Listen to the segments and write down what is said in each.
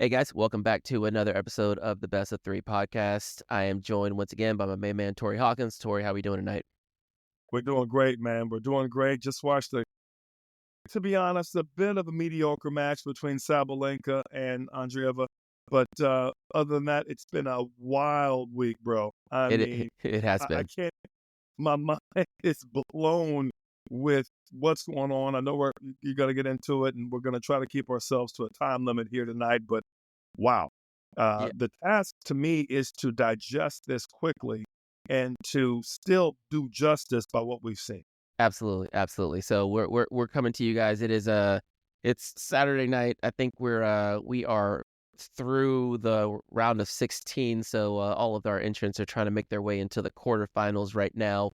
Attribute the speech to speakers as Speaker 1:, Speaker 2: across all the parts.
Speaker 1: Hey guys, welcome back to another episode of the Best of Three podcast. I am joined once again by my main man, Torrey Hawkins. Torrey, how we doing tonight?
Speaker 2: We're doing great, man. We're doing great. Just watched to be honest, a bit of a mediocre match between Sabalenka and Andreeva. But other than that, it's been a wild week, bro. I mean,
Speaker 1: It has
Speaker 2: I
Speaker 1: been.
Speaker 2: can't, my mind is blown with what's going on. I know you're going to get into it, and we're going to try to keep ourselves to a time limit here tonight. But wow.
Speaker 1: Yeah,
Speaker 2: The task to me is to digest this quickly and to still do justice by what we've seen.
Speaker 1: absolutely, absolutely. So we're coming to you guys. It's Saturday night. I think we are through the round of 16. So all of our entrants are trying to make their way into the quarterfinals right now.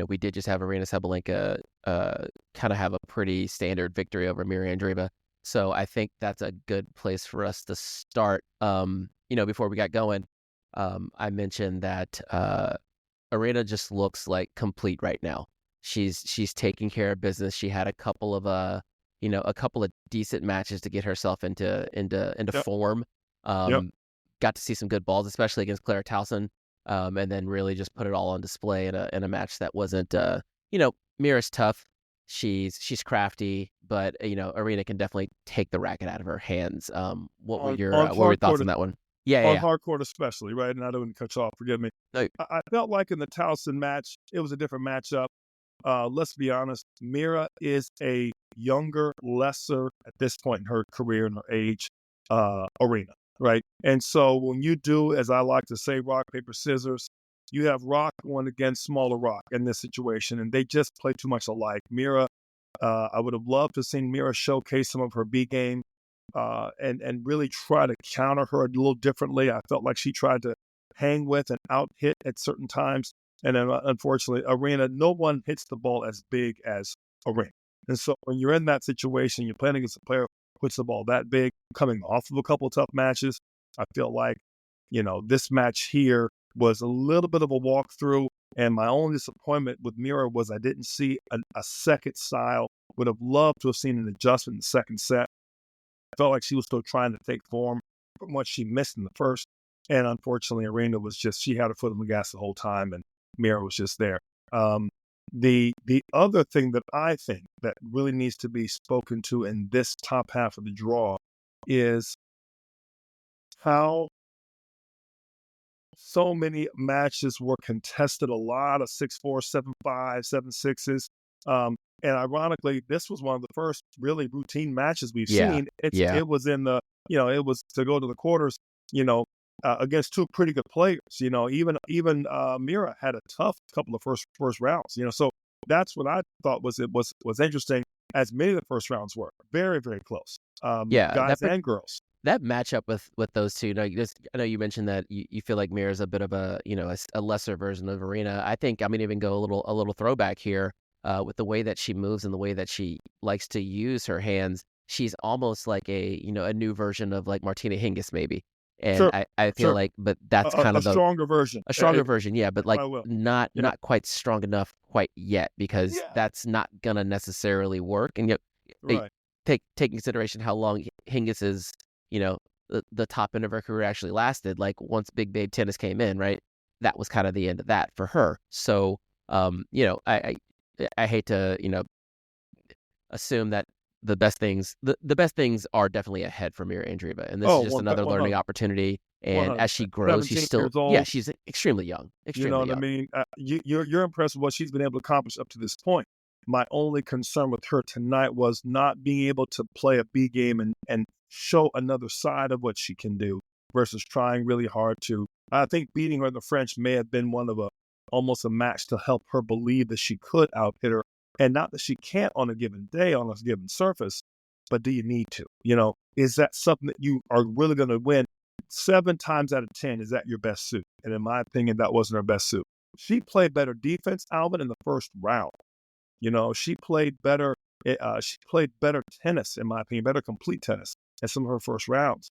Speaker 1: We did just have Aryna Sabalenka kind of have a pretty standard victory over Mirra Andreeva. So I think that's a good place for us to start. Before we got going, I mentioned that Aryna just looks like complete right now. She's taking care of business. She had a couple of decent matches to get herself into
Speaker 2: Yep.
Speaker 1: form.
Speaker 2: Yep.
Speaker 1: Got to see some good balls, especially against Claire Towson, and then really just put it all on display in a match that wasn't. Mirra's tough. She's crafty, but Aryna can definitely take the racket out of her hands. What were
Speaker 2: On
Speaker 1: your
Speaker 2: on
Speaker 1: what were your
Speaker 2: hard
Speaker 1: thoughts
Speaker 2: court,
Speaker 1: on that one? Yeah, yeah,
Speaker 2: on
Speaker 1: yeah.
Speaker 2: hard court especially, right? And I don't want to cut you off. Forgive me.
Speaker 1: No,
Speaker 2: I felt like in the Towson match, it was a different matchup. Let's be honest. Mirra is a younger, lesser at this point in her career and her age, Aryna, right? And so when you do, as I like to say, rock paper scissors, you have rock going against smaller rock in this situation, and they just play too much alike. Mirra, I would have loved to have seen Mirra showcase some of her B game, and really try to counter her a little differently. I felt like she tried to hang with and out hit at certain times. And then, unfortunately, Aryna, no one hits the ball as big as Aryna. And so when you're in that situation, you're playing against a player who hits the ball that big, coming off of a couple of tough matches. I feel like, this match here was a little bit of a walkthrough. And my only disappointment with Mirra was I didn't see a second style. Would have loved to have seen an adjustment in the second set. I felt like she was still trying to take form from what she missed in the first. And unfortunately, Aryna she had her foot on the gas the whole time, and Mirra was just there. The other thing that I think that really needs to be spoken to in this top half of the draw is how so many matches were contested, a lot of 6-4, 7-5, 7-6s. And ironically, this was one of the first really routine matches we've
Speaker 1: yeah,
Speaker 2: seen.
Speaker 1: yeah.
Speaker 2: It was it was to go to the quarters, against two pretty good players. Even Mirra had a tough couple of first rounds. So that's what I thought was interesting. As many of the first rounds were very, very close,
Speaker 1: Yeah,
Speaker 2: guys and girls.
Speaker 1: that matchup with those two. I know you mentioned that you feel like Mirror's a bit of a lesser version of Aryna. I think I'm gonna even go a little throwback here with the way that she moves and the way that she likes to use her hands. She's almost like a new version of like Martina Hingis maybe. And
Speaker 2: Sure,
Speaker 1: I feel
Speaker 2: sure.
Speaker 1: like, but that's kind
Speaker 2: A
Speaker 1: of
Speaker 2: stronger version.
Speaker 1: a stronger version, yeah, but like
Speaker 2: I will.
Speaker 1: not
Speaker 2: Yeah.
Speaker 1: quite strong enough quite yet because
Speaker 2: Yeah.
Speaker 1: that's not gonna necessarily work. And yet, eh,
Speaker 2: Right.
Speaker 1: take consideration how long Hingis the top end of her career actually lasted. Like once Big Babe Tennis came in, right, that was kind of the end of that for her. So, I hate to assume that the best things are definitely ahead for Mirra Andreeva, and this is
Speaker 2: Oh,
Speaker 1: just another learning
Speaker 2: 100.
Speaker 1: opportunity. And as she
Speaker 2: 100%.
Speaker 1: grows,
Speaker 2: 17 years old.
Speaker 1: she's extremely young,
Speaker 2: You know
Speaker 1: extremely
Speaker 2: what I
Speaker 1: young.
Speaker 2: mean? You're impressed with what she's been able to accomplish up to this point. My only concern with her tonight was not being able to play a B game and show another side of what she can do versus trying really hard to. I think beating her in the French may have been almost a match to help her believe that she could out hit her, and not that she can't on a given day on a given surface, but do you need to? Is that something that you are really going to win? 7 times out of 10, is that your best suit? And in my opinion, that wasn't her best suit. She played better defense, Alvin, in the first round. She played better. She played better tennis, in my opinion, better complete tennis in some of her first rounds.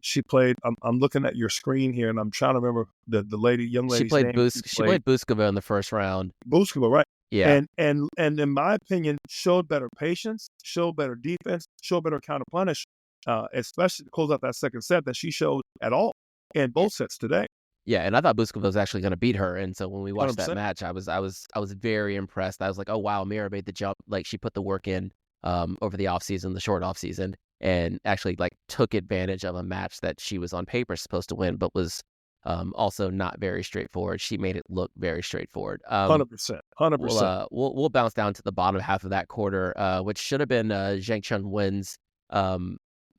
Speaker 2: She played. I'm looking at your screen here, and I'm trying to remember the young
Speaker 1: She
Speaker 2: lady's
Speaker 1: played
Speaker 2: name.
Speaker 1: She played Buskova in the first round.
Speaker 2: Buskova, right?
Speaker 1: Yeah,
Speaker 2: And in my opinion, showed better patience, showed better defense, showed better counter punish. especially to close out that second set that she showed at all in both sets today.
Speaker 1: Yeah, and I thought Buzkova was actually going to beat her, and so when we watched that
Speaker 2: 100%.
Speaker 1: match, I was very impressed. I was like, oh wow, Mirra made the jump. Like she put the work in over the offseason, the short offseason, and actually like took advantage of a match that she was on paper supposed to win, but was also not very straightforward. She made it look very straightforward.
Speaker 2: 100%. 100%.
Speaker 1: We'll bounce down to the bottom half of that quarter, which should have been Zhang Chun Wen's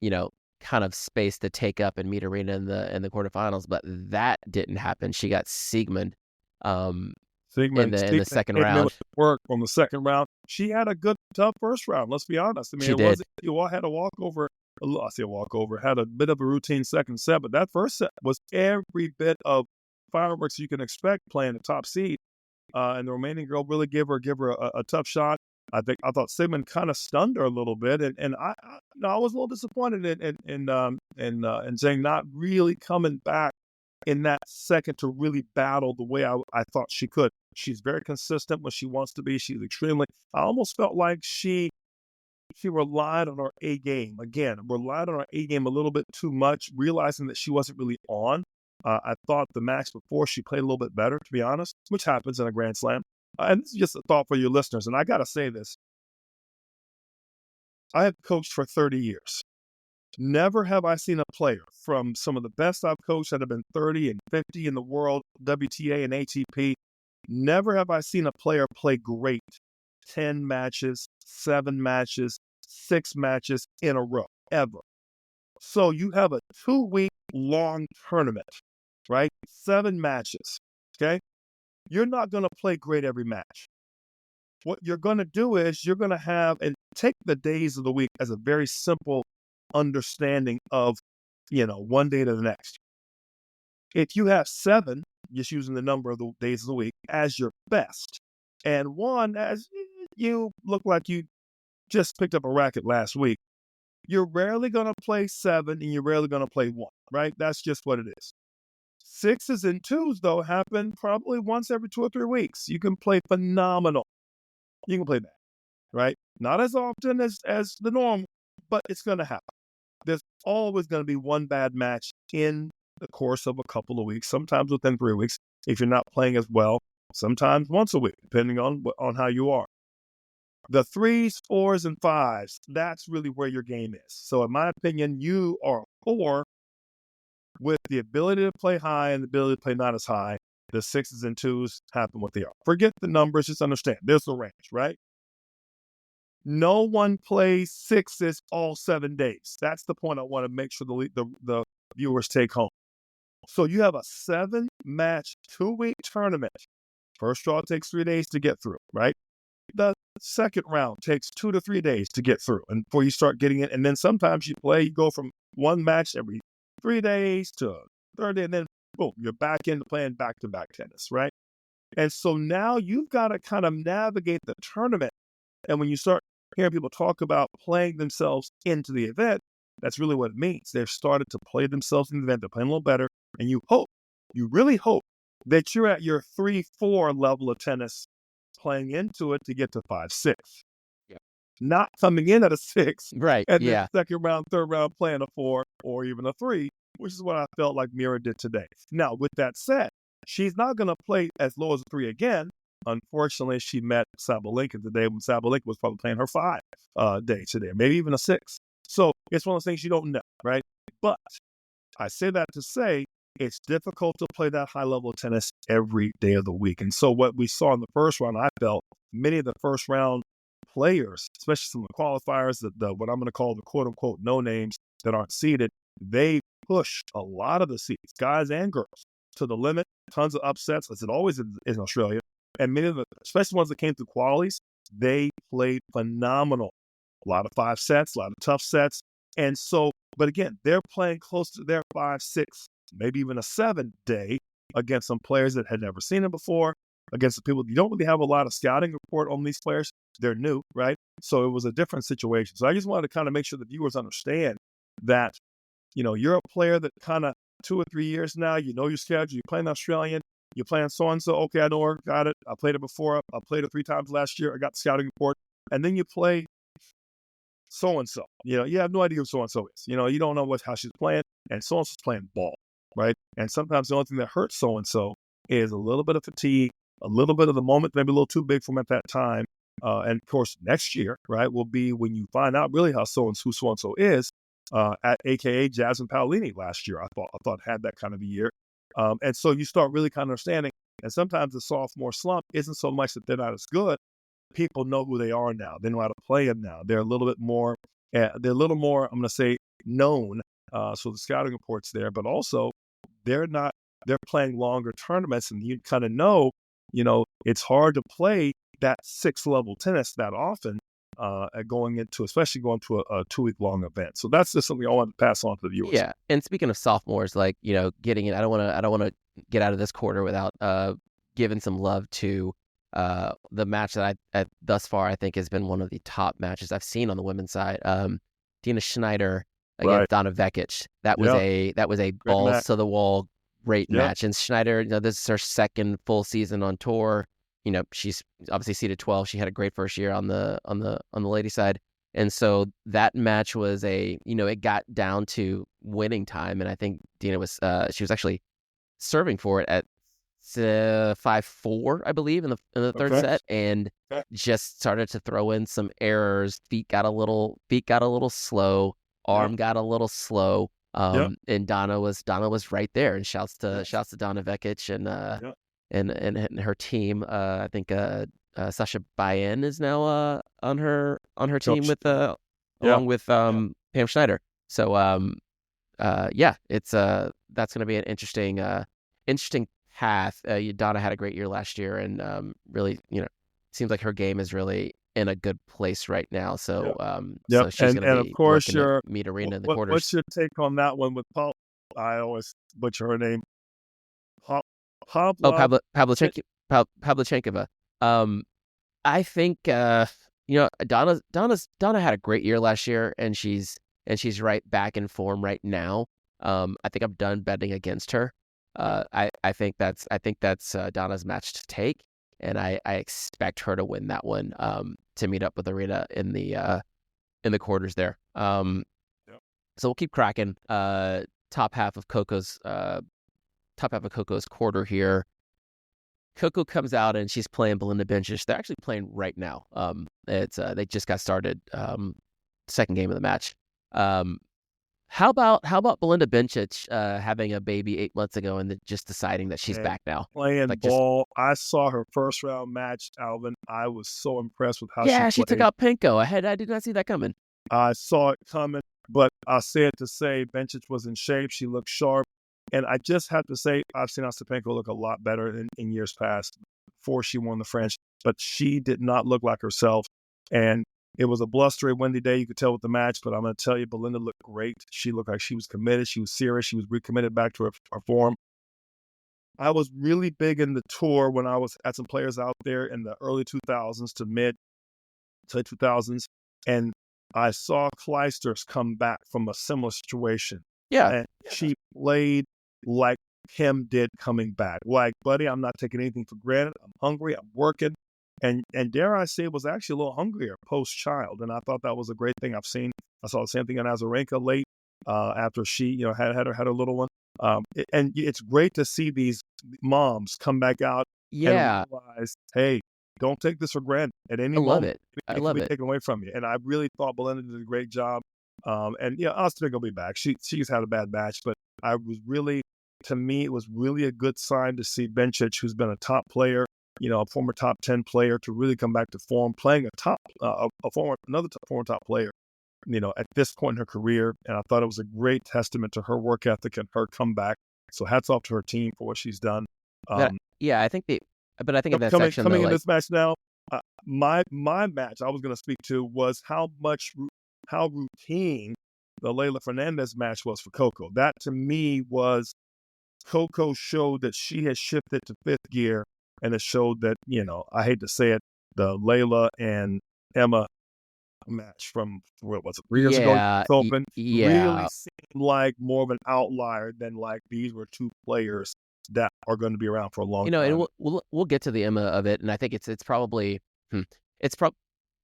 Speaker 1: you know, kind of space to take up and meet Aryna in the quarterfinals, but that didn't happen. She got Siegmund in the second round.
Speaker 2: Work on the second round. She had a good, tough first round. Let's be honest. I mean,
Speaker 1: She did.
Speaker 2: You all had a walkover. I say a walkover. Had a bit of a routine second set, but that first set was every bit of fireworks you can expect playing the top seed. And the remaining girl really gave her a tough shot. I thought Siegmund kind of stunned her a little bit, and I was a little disappointed in Zhang not really coming back in that second to really battle the way I thought she could. She's very consistent when she wants to be. She's extremely. I almost felt like she relied on her A game again. Relied on her A game a little bit too much, realizing that she wasn't really on. I thought the match before she played a little bit better, to be honest, which happens in a Grand Slam. And this is just a thought for your listeners, and I got to say this. I have coached for 30 years. Never have I seen a player from some of the best I've coached that have been 30 and 50 in the world, WTA and ATP. Never have I seen a player play great 10 matches, 7 matches, 6 matches in a row, ever. So you have a 2-week long tournament, right? 7 matches, okay? You're not going to play great every match. What you're going to do is you're going to have, and take the days of the week as a very simple understanding of, one day to the next. If you have 7, just using the number of the days of the week, as your best, and 1 as you look like you just picked up a racket last week, you're rarely going to play 7 and you're rarely going to play 1, right? That's just what it is. 6s and 2s, though, happen probably once every 2 or 3 weeks. You can play phenomenal. You can play that, right? Not as often as the norm, but it's going to happen. There's always going to be one bad match in the course of a couple of weeks, sometimes within 3 weeks, if you're not playing as well, sometimes once a week, depending on how you are. The 3s, 4s, and 5s, that's really where your game is. So in my opinion, you are 4 with the ability to play high and the ability to play not as high. The 6s and 2s happen what they are. Forget the numbers, just understand. There's a range, right? No one plays 6s all 7 days. That's the point I want to make sure the viewers take home. So you have a 7-match, 2-week tournament. First draw takes 3 days to get through, right? The second round takes 2 to 3 days to get through, and before you start getting it. And then sometimes you go from one match every 3 days to a third day, and then boom, you're back into playing back-to-back tennis, right? And so now you've got to kind of navigate the tournament. And when you start hearing people talk about playing themselves into the event, that's really what it means. They've started to play themselves in the event. They're playing a little better. And you really hope that you're at your 3-4 level of tennis playing into it to get to 5-6.
Speaker 1: Yeah.
Speaker 2: Not coming in at a 6.
Speaker 1: Right.
Speaker 2: And
Speaker 1: yeah.
Speaker 2: then second round, third round playing a 4 or even a 3, which is what I felt like Mirra did today. Now, with that said, she's not going to play as low as a 3 again. Unfortunately, she met Sabalenka today when Sabalenka was probably playing her 5 day today, maybe even a 6. So it's one of those things you don't know, right? But I say that to say it's difficult to play that high level of tennis every day of the week. And so what we saw in the first round, I felt many of the first round players, especially some of the qualifiers, the what I'm going to call the quote unquote no names that aren't seeded, they pushed a lot of the seeds, guys and girls, to the limit. Tons of upsets, as it always is in Australia. And many of the, especially ones that came through qualies, they played phenomenal. A lot of 5 sets, a lot of tough sets. And so, but again, they're playing close to their 5, 6, maybe even a 7 day against some players that had never seen them before, against the people. You don't really have a lot of scouting report on these players. They're new, right? So it was a different situation. So I just wanted to kind of make sure the viewers understand that, you're a player that kind of 2 or 3 years now, your schedule, you're playing Australian, you're playing so-and-so, okay, I know her, got it. I played it before. I played it 3 times last year. I got the scouting report. And then you play so and so. You have no idea who so and so is. You don't know how she's playing, and so and so's playing ball, right? And sometimes the only thing that hurts so and so is a little bit of fatigue, a little bit of the moment, maybe a little too big for them at that time. And of course, next year, right, will be when you find out really who so and so is. At AKA Jasmine Paolini last year, I thought had that kind of a year, and so you start really kind of understanding. And sometimes the sophomore slump isn't so much that they're not as good. People know who they are now. They know how to play them now. They're a little bit more. They're a little more. I'm going to say known. So the scouting reports there, but also they're not. They're playing longer tournaments, and you kind of know. It's hard to play that 6-level tennis that often. Especially going to a 2-week long event. So that's just something I want to pass on to the viewers.
Speaker 1: Yeah, and speaking of sophomores, like getting it. I don't want to get out of this quarter without giving some love to the match that I thus far I think has been one of the top matches I've seen on the women's side. Dina Schneider against Donna Vekic. That was a balls to the wall great match. And Schneider, this is her second full season on tour. She's obviously seeded 12. She had a great first year on the lady side. And so that match was it got down to winning time. And I think Dina was she was actually serving for it at 5-4, I believe, in the third set, and just started to throw in some errors. Feet got a little slow, arm got a little slow. And Donna was right there. And shouts to Donna Vekic and her team. I think Sasha Bayen is now on her team with along with Pam Schneider. So it's that's going to be an interesting path. Donna had a great year last year, and really seems like her game is really in a good place right now. So so she's going to be
Speaker 2: of course
Speaker 1: to meet Aryna in the quarters.
Speaker 2: What's your take on that one with Paul? I always butcher her name.
Speaker 1: Pavlyuchenkova. I think Donna had a great year last year, and she's right back in form right now. I think I'm done betting against her. I think that's Donna's match to take, and I expect her to win that one to meet up with Aryna in the quarters there. So we'll keep cracking. Top half of Coco's quarter here. Coco comes out and she's playing Belinda Bencic. They're actually playing right now. They just got started. Second game of the match. How about Belinda Bencic having a baby 8 months ago and just deciding that she's back now?
Speaker 2: Playing ball. I saw her first round match, Alvin. I was so impressed with how she
Speaker 1: took out Pinko. I did not see that coming.
Speaker 2: I saw it coming, but I said to say Bencic was in shape. She looked sharp. And I just have to say, I've seen Ostapenko look a lot better in years past before she won the French, but she did not look like herself. And it was a blustery, windy day. You could tell with the match, but I'm going to tell you, Belinda looked great. She looked like she was committed. She was serious. She was recommitted back to her form. I was really big in the tour when I had some players out there in the early 2000s to mid to 2000s, and I saw Clijsters come back from a similar situation. And she played like him did coming back. Like, buddy, I'm not taking anything for granted. I'm hungry. I'm working. And dare I say, was actually a little hungrier post-child. And I thought that was a great thing I've seen. I saw the same thing in Azarenka late after she had her little one. And it's great to see these moms come back out and realize, hey, don't take this for granted at any moment.
Speaker 1: I love it.
Speaker 2: It can be taken away from you. And I really thought Belinda did a great job. And Ostapenko will be back. She's had a bad match, but to me, it was really a good sign to see Bencic, who's been a top player, a former top 10 player, to really come back to form, playing another former top player, at this point in her career. And I thought it was a great testament to her work ethic and her comeback. So hats off to her team for what she's done.
Speaker 1: I think in that section
Speaker 2: coming in this match now, my match I was going to speak to was how routine the Leylah Fernandez match was for Coco. That to me was Coco showed that she had shifted to fifth gear, and it showed that, I hate to say it, the Leylah and Emma match from, what was it, 3 years ago, Open, really seemed like more of an outlier than like these were two players that are going to be around for a long time.
Speaker 1: And we'll get to the Emma of it, and I think it's probably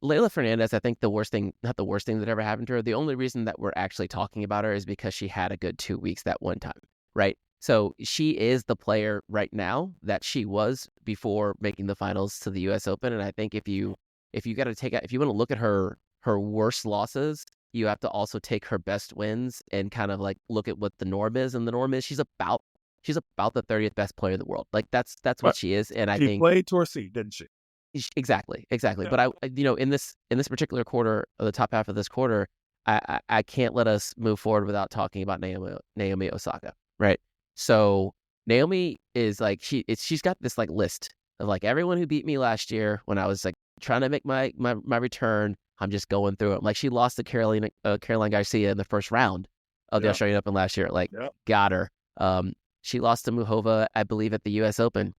Speaker 1: Leylah Fernandez, I think not the worst thing that ever happened to her. The only reason that we're actually talking about her is because she had a good 2 weeks that one time, right? So she is the player right now that she was before making the finals to the U.S. Open. And I think if you got to if you want to look at her worst losses, you have to also take her best wins and kind of like look at what the norm is. And the norm is she's about the 30th best player in the world. Like that's what
Speaker 2: But
Speaker 1: she is. And I
Speaker 2: she
Speaker 1: think
Speaker 2: played Torrey, didn't she?
Speaker 1: exactly.
Speaker 2: Yeah.
Speaker 1: But in this particular quarter, or the top half of this quarter, I can't let us move forward without talking about Naomi Osaka, right? So Naomi is like she's got this like list of like everyone who beat me last year when I was like trying to make my return. I'm just going through it. Like she lost to Caroline Garcia in the first round of the
Speaker 2: Yeah.
Speaker 1: Australian Open last year. Like
Speaker 2: Yeah.
Speaker 1: got her. She lost to Muhova, I believe, at the U.S. Open.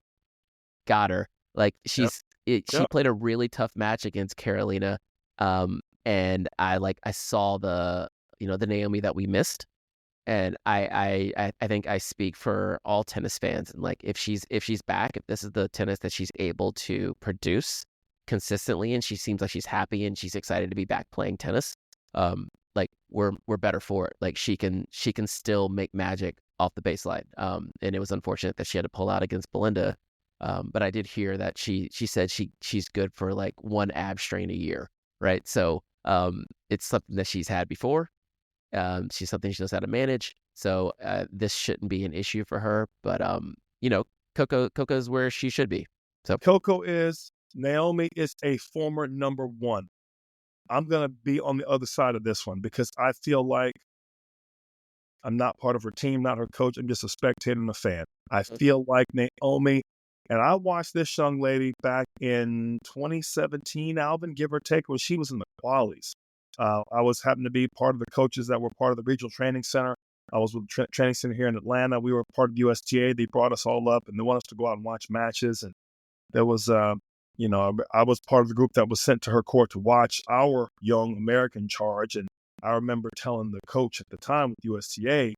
Speaker 1: Got her. Like she
Speaker 2: Yep.
Speaker 1: played a really tough match against Carolina. And I saw the Naomi that we missed. And I think I speak for all tennis fans. And like if she's back, if this is the tennis that she's able to produce consistently, and she seems like she's happy and she's excited to be back playing tennis, like we're better for it. Like she can still make magic off the baseline. And it was unfortunate that she had to pull out against Belinda. But I did hear that she said she's good for like one ab strain a year, right? So it's something that she's had before. She's something she knows how to manage. So this shouldn't be an issue for her. But Coco's where she should be. So
Speaker 2: Coco is. Naomi is a former number one. I'm going to be on the other side of this one because I feel like I'm not part of her team, not her coach. I'm just a spectator and a fan. I feel like Naomi, and I watched this young lady back in 2017, Alvin, give or take, when she was in the qualies. I happened to be part of the coaches that were part of the regional training center. I was with the training center here in Atlanta. We were part of USTA. They brought us all up and they wanted us to go out and watch matches. And there was, I was part of the group that was sent to her court to watch our young American charge. And I remember telling the coach at the time with USTA,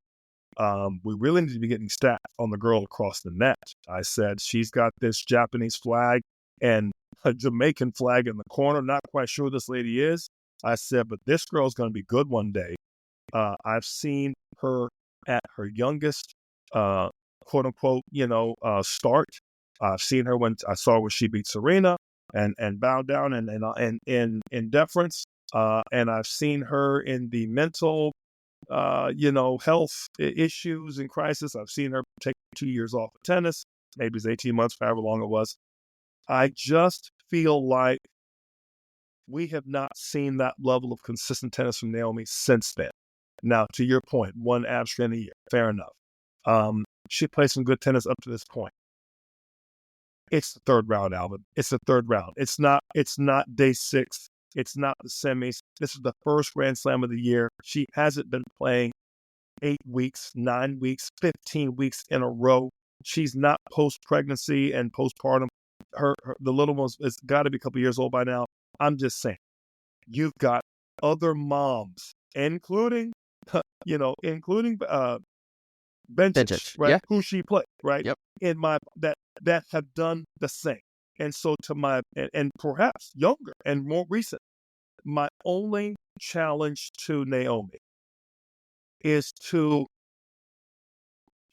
Speaker 2: we really need to be getting stats on the girl across the net. I said, she's got this Japanese flag and a Jamaican flag in the corner. Not quite sure who this lady is. I said, but this girl's going to be good one day. I've seen her at her youngest, quote unquote, start. I've seen her when I saw where she beat Aryna and bowed down and in deference. And I've seen her in the mental, health issues and crisis. I've seen her take 2 years off of tennis. Maybe it's 18 months, however long it was. I just feel like we have not seen that level of consistent tennis from Naomi since then. Now, to your point, one ab strain a year, fair enough. She played some good tennis up to this point. It's the third round, Alvin. It's the third round. It's not day 6. It's not the semis. This is the first Grand Slam of the year. She hasn't been playing 8 weeks, 9 weeks, 15 weeks in a row. She's not post-pregnancy and postpartum. The little one's has got to be a couple years old by now. I'm just saying, you've got other moms, including Bencic, right?
Speaker 1: Yeah.
Speaker 2: Who she played, right?
Speaker 1: Yep.
Speaker 2: In that have done the same. And so and perhaps younger and more recent, my only challenge to Naomi is to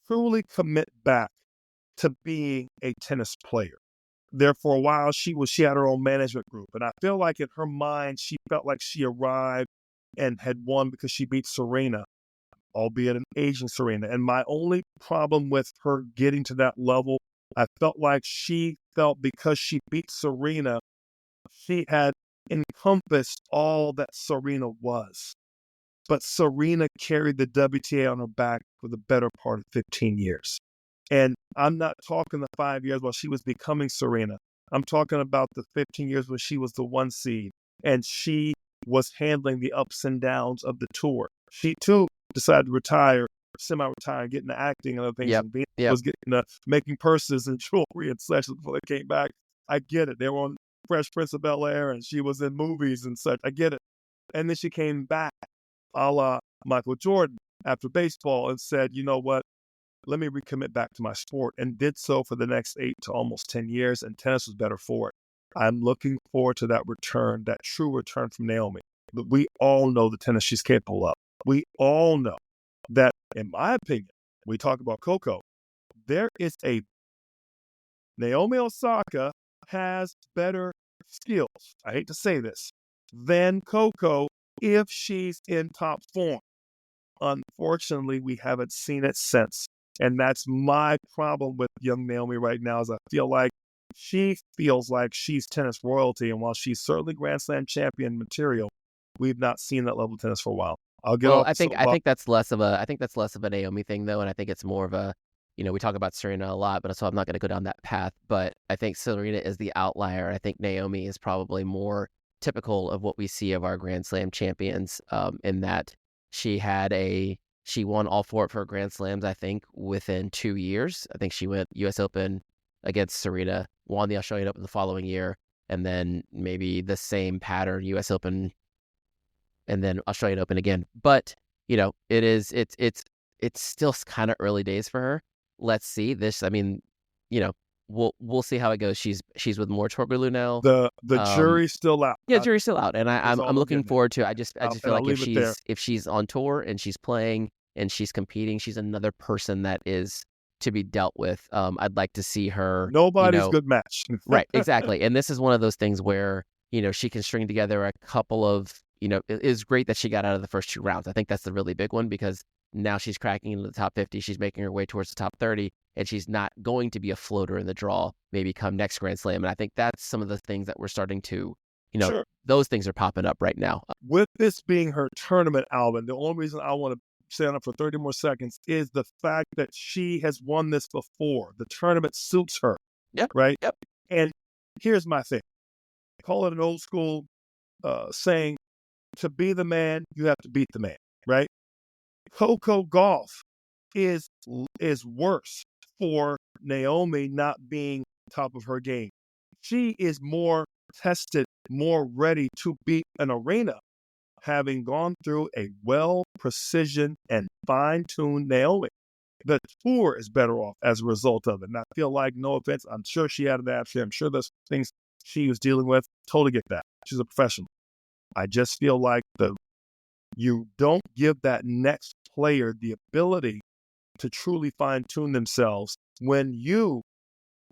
Speaker 2: truly commit back to being a tennis player. There for a while, she had her own management group. And I feel like in her mind, she felt like she arrived and had won because she beat Serena, albeit an aging Serena. And my only problem with her getting to that level, I felt like she felt because she beat Serena, she had encompassed all that Serena was. But Serena carried the WTA on her back for the better part of 15 years. And I'm not talking the 5 years while she was becoming Serena. I'm talking about the 15 years when she was the 1 seed and she was handling the ups and downs of the tour. She too decided to retire, semi-retire, get into acting and other things.
Speaker 1: Yep.
Speaker 2: And was getting making purses and jewelry and such before they came back. I get it. They were on Fresh Prince of Bel-Air and she was in movies and such. I get it. And then she came back, a la Michael Jordan, after baseball and said, you know what? Let me recommit back to my sport, and did so for the next 8 to almost 10 years, and tennis was better for it. I'm looking forward to that return, that true return from Naomi. But we all know the tennis she's capable of. We all know that, in my opinion, we talk about Coco, there is a Naomi Osaka has better skills, I hate to say this, than Coco if she's in top form. Unfortunately, we haven't seen it since. And that's my problem with young Naomi right now, is I feel like she feels like she's tennis royalty. And while she's certainly Grand Slam champion material, we've not seen that level of tennis for a while. I'll get
Speaker 1: Well,
Speaker 2: off.
Speaker 1: I think that's less of a Naomi thing though, and I think it's more of a, we talk about Serena a lot, but so I'm not going to go down that path. But I think Serena is the outlier. I think Naomi is probably more typical of what we see of our Grand Slam champions, in that she won all four of her Grand Slams, I think, within 2 years. I think she went U.S. Open against Serena, won the Australian Open the following year, and then maybe the same pattern, U.S. Open and then Australian Open again. But it's still kind of early days for her. Let's see this. I mean, we'll see how it goes. She's with more Torgulu now.
Speaker 2: The jury's still out.
Speaker 1: Yeah, jury's still out, and I'm looking forward to it. I just feel like if she's on tour and she's playing and she's competing, she's another person that is to be dealt with. I'd like to see her.
Speaker 2: Nobody's good match.
Speaker 1: Right, exactly. And this is one of those things where she can string together a couple of. It is great that she got out of the first 2 rounds. I think that's the really big one, because now she's cracking into the top 50. She's making her way towards the top 30, and she's not going to be a floater in the draw maybe come next Grand Slam. And I think that's some of the things that we're starting to,
Speaker 2: Sure.
Speaker 1: Those things are popping up right now.
Speaker 2: With this being her tournament, Alvin, the only reason I want to stay on it for 30 more seconds is the fact that she has won this before. The tournament suits her.
Speaker 1: Yep.
Speaker 2: Right?
Speaker 1: Yep.
Speaker 2: And here's my thing. Call it an old school saying, to be the man, you have to beat the man, right? Coco Gauff is worse for Naomi not being top of her game. She is more tested, more ready to beat an Aryna, having gone through a well-precision and fine-tuned Naomi. The tour is better off as a result of it. And I feel like, no offense, I'm sure she had an absence. I'm sure there's things she was dealing with. Totally get that. She's a professional. I just feel like you don't give that next player the ability to truly fine-tune themselves when you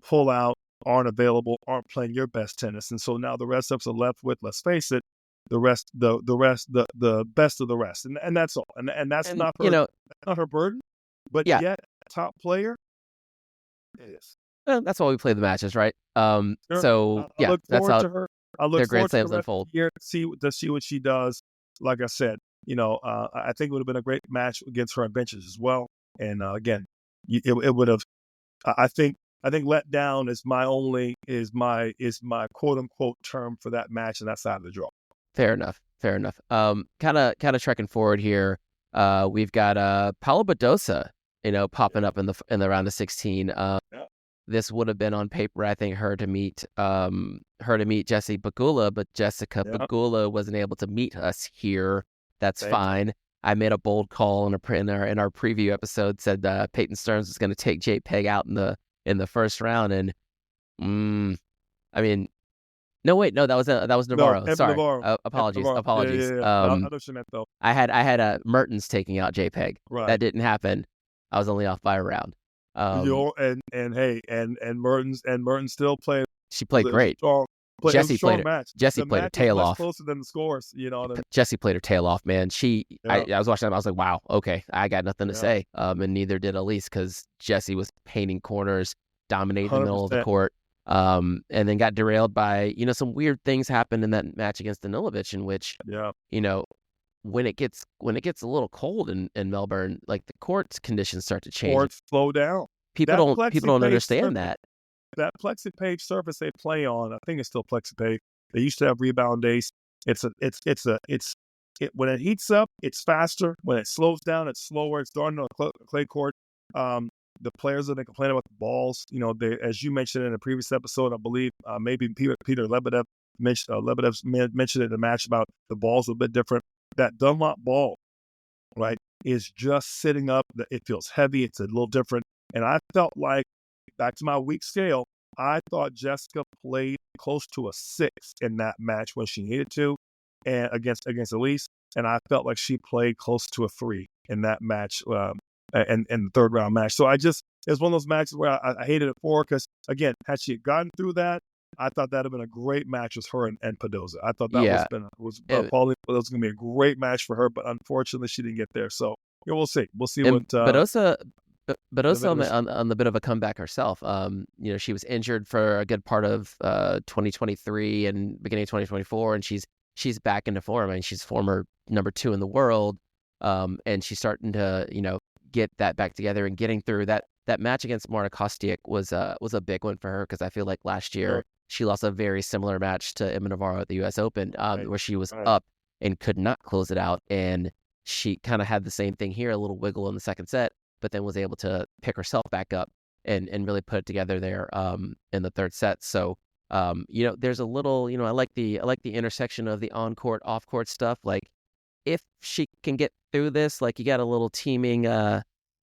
Speaker 2: pull out, aren't available, aren't playing your best tennis. And so now the rest of us are left with, let's face it, the best of the rest. And that's all. And that's not her burden. But yet, top player, it is.
Speaker 1: That's why we play the matches, right?
Speaker 2: Sure.
Speaker 1: So,
Speaker 2: I look
Speaker 1: that's
Speaker 2: forward
Speaker 1: how
Speaker 2: to her. I look
Speaker 1: their Grand
Speaker 2: forward to
Speaker 1: Slams
Speaker 2: the rest
Speaker 1: unfold.
Speaker 2: of the year to see what she does. Like I said, I think it would have been a great match against her on benches as well. And again, it would have. I think let down is my quote unquote term for that match and that side of the draw.
Speaker 1: Fair enough. Kind of trekking forward here. We've got Paula Badosa, popping up in the round of 16. This would have been on paper, I think, her to meet Jessie Pegula, but Jessica Pegula wasn't able to meet us here. That's fine. I made a bold call in our preview episode, said Peyton Stearns was going to take JPEG out in the first round, and I mean, no, wait, no, that was Navarro.
Speaker 2: No,
Speaker 1: Sorry,
Speaker 2: Navarro.
Speaker 1: apologies.
Speaker 2: Yeah. I know what you meant though.
Speaker 1: I had Mertens taking out JPEG.
Speaker 2: Right.
Speaker 1: That didn't happen. I was only off by a round.
Speaker 2: And Mertens still played.
Speaker 1: She played great. Jessie played her tail off.
Speaker 2: Closer than the scores,
Speaker 1: Jessie played her tail off, man. I was watching them. I was like, wow, okay, I got nothing to say. And neither did Elise, because Jessie was painting corners, dominating the middle of the court. And then got derailed by, some weird things happened in that match against Danilovic, in which, when it gets a little cold in Melbourne, like the court's conditions start to change.
Speaker 2: Courts slow down.
Speaker 1: People don't understand that.
Speaker 2: That plexipage surface they play on, I think it's still plexipage. They used to have rebound days. When it heats up, it's faster. When it slows down, it's slower. It's darn on a clay court. The players that they complain about the balls, as you mentioned in a previous episode, I believe maybe Peter Lebedev mentioned it in the match about the balls are a bit different. That Dunlop ball, right, is just sitting up. It feels heavy. It's a little different. And I felt like, back to my weak scale, I thought Jessica played close to a 6 in that match when she needed to, and against Elise. And I felt like she played close to a 3 in that match, in the third round match. So it's one of those matches where I hated it for her because, again, had she gotten through that, I thought that'd have been a great match with her and Pedrosa. I thought that
Speaker 1: Yeah.
Speaker 2: Pauline was going to be a great match for her, but unfortunately she didn't get there. So yeah, we'll see. We'll see what.
Speaker 1: But also on the bit of a comeback herself. She was injured for a good part of 2023 and beginning of 2024, and she's back into form. I mean, she's former number 2 in the world, and she's starting to get that back together and getting through that match against Marta Kostyuk was a big one for her because I feel like last year she lost a very similar match to Emma Navarro at the U.S. Open, where she was up and could not close it out, and she kind of had the same thing here, a little wiggle in the second set, but then was able to pick herself back up and really put it together there in the third set. So there's a little, I like the intersection of the on-court, off-court stuff. Like if she can get through this, like you got a little teaming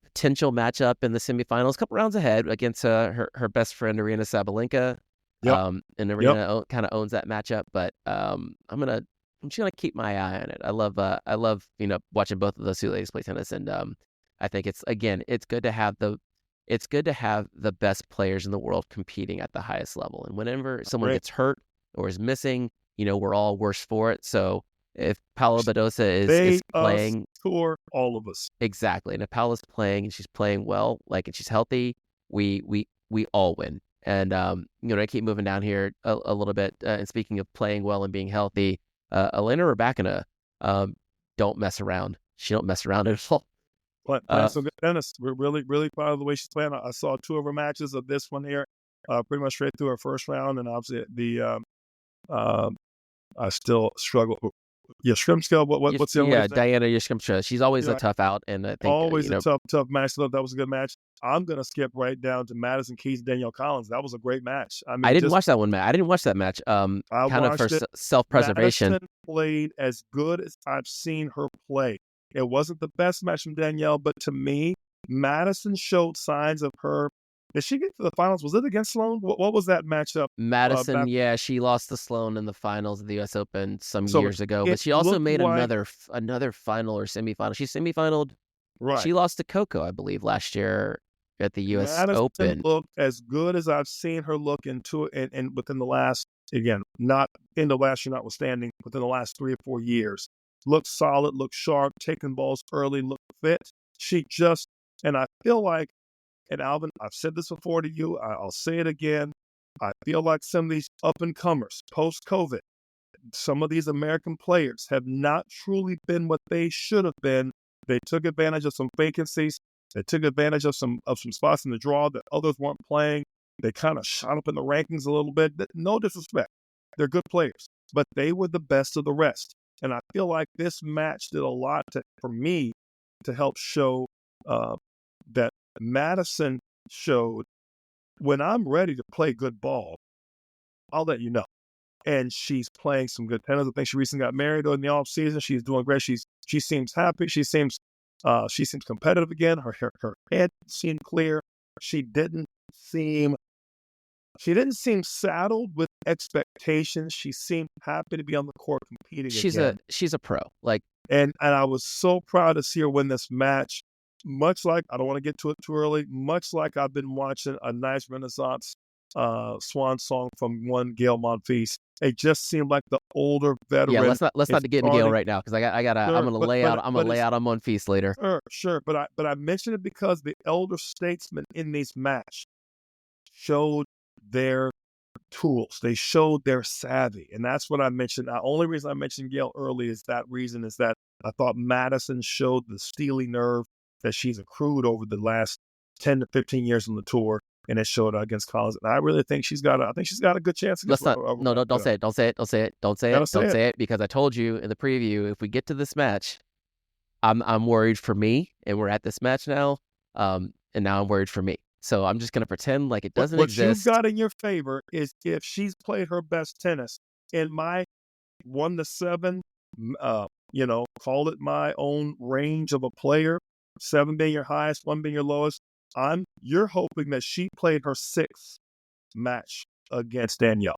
Speaker 1: potential matchup in the semifinals, a couple rounds ahead against her best friend Aryna Sabalenka. And Aryna kind of owns that matchup, but I'm just gonna keep my eye on it. I love watching both of those two ladies play tennis, and I think it's good to have the best players in the world competing at the highest level. And whenever someone gets hurt or is missing, we're all worse for it. So if Paula Badosa is playing
Speaker 2: for all of us,
Speaker 1: exactly, and if Paula's playing and she's playing well, and she's healthy, we all win. And I keep moving down here a little bit. And speaking of playing well and being healthy, Elena Rybakina don't mess around. She don't mess around at all.
Speaker 2: Playing some good tennis. We're really, really proud of the way she's playing. I saw 2 of her matches of this one here, pretty much straight through her first round, and obviously I still struggle. Yashkrimska, what's the other name?
Speaker 1: Diana Yashkrimska. She's always a tough out, and I think
Speaker 2: always a tough match. So that was a good match. I'm gonna skip right down to Madison Keys, Danielle Collins. That was a great match. I mean,
Speaker 1: I didn't watch that one, Matt. I didn't watch that match. Kind of for self-preservation.
Speaker 2: Madison played as good as I've seen her play. It wasn't the best match from Danielle, but to me, Madison showed signs of her. Did she get to the finals? Was it against Sloane? What was that matchup?
Speaker 1: Madison, she lost to Sloane in the finals of the U.S. Open some years ago, but she also made another final or semifinal. She semifinaled. Right. She lost to Coco, I believe, last year at the U.S. Open.
Speaker 2: Looked as good as I've seen her look into it, and within the last, again, not in the last year notwithstanding, within the last 3 or 4 years. Looked solid, looked sharp, taking balls early, looked fit. And I feel like, and Alvin, I've said this before to you, I'll say it again. I feel like some of these up-and-comers, post-COVID, some of these American players have not truly been what they should have been. They took advantage of some vacancies. They took advantage of some spots in the draw that others weren't playing. They kind of shot up in the rankings a little bit. No disrespect. They're good players, but they were the best of the rest. And I feel like this match did a lot for me to help show that Madison showed when I'm ready to play good ball, I'll let you know. And she's playing some good tennis. I think she recently got married in the off season. She's doing great. She seems happy. She seems competitive again. Her head seemed clear. She didn't seem saddled with expectations. She seemed happy to be on the court competing again.
Speaker 1: She's a pro.
Speaker 2: And I was so proud to see her win this match. Much like, I don't want to get to it too early, much like I've been watching a nice Renaissance swan song from one Gail Monfils. It just seemed like the older veteran.
Speaker 1: Yeah, let's not get into Gail right now because I'm gonna lay out on Monfils later.
Speaker 2: Sure, but I mentioned it because the elder statesmen in this match showed their tools. They showed their savvy, and that's what I mentioned. The only reason I mentioned Gail early is that I thought Madison showed the steely nerve that she's accrued over the last 10 to 15 years on the tour, and it showed against Collins. And I really think she's got a good chance.
Speaker 1: Don't say it, because I told you in the preview, if we get to this match, I'm worried for me, and we're at this match now, and now I'm worried for me. So I'm just going to pretend like it doesn't exist.
Speaker 2: What you've got in your favor is if she's played her best tennis in my 1-7, call it my own range of a player, 7 being your highest, 1 being your lowest. You're hoping that she played her 6th match against Danielle.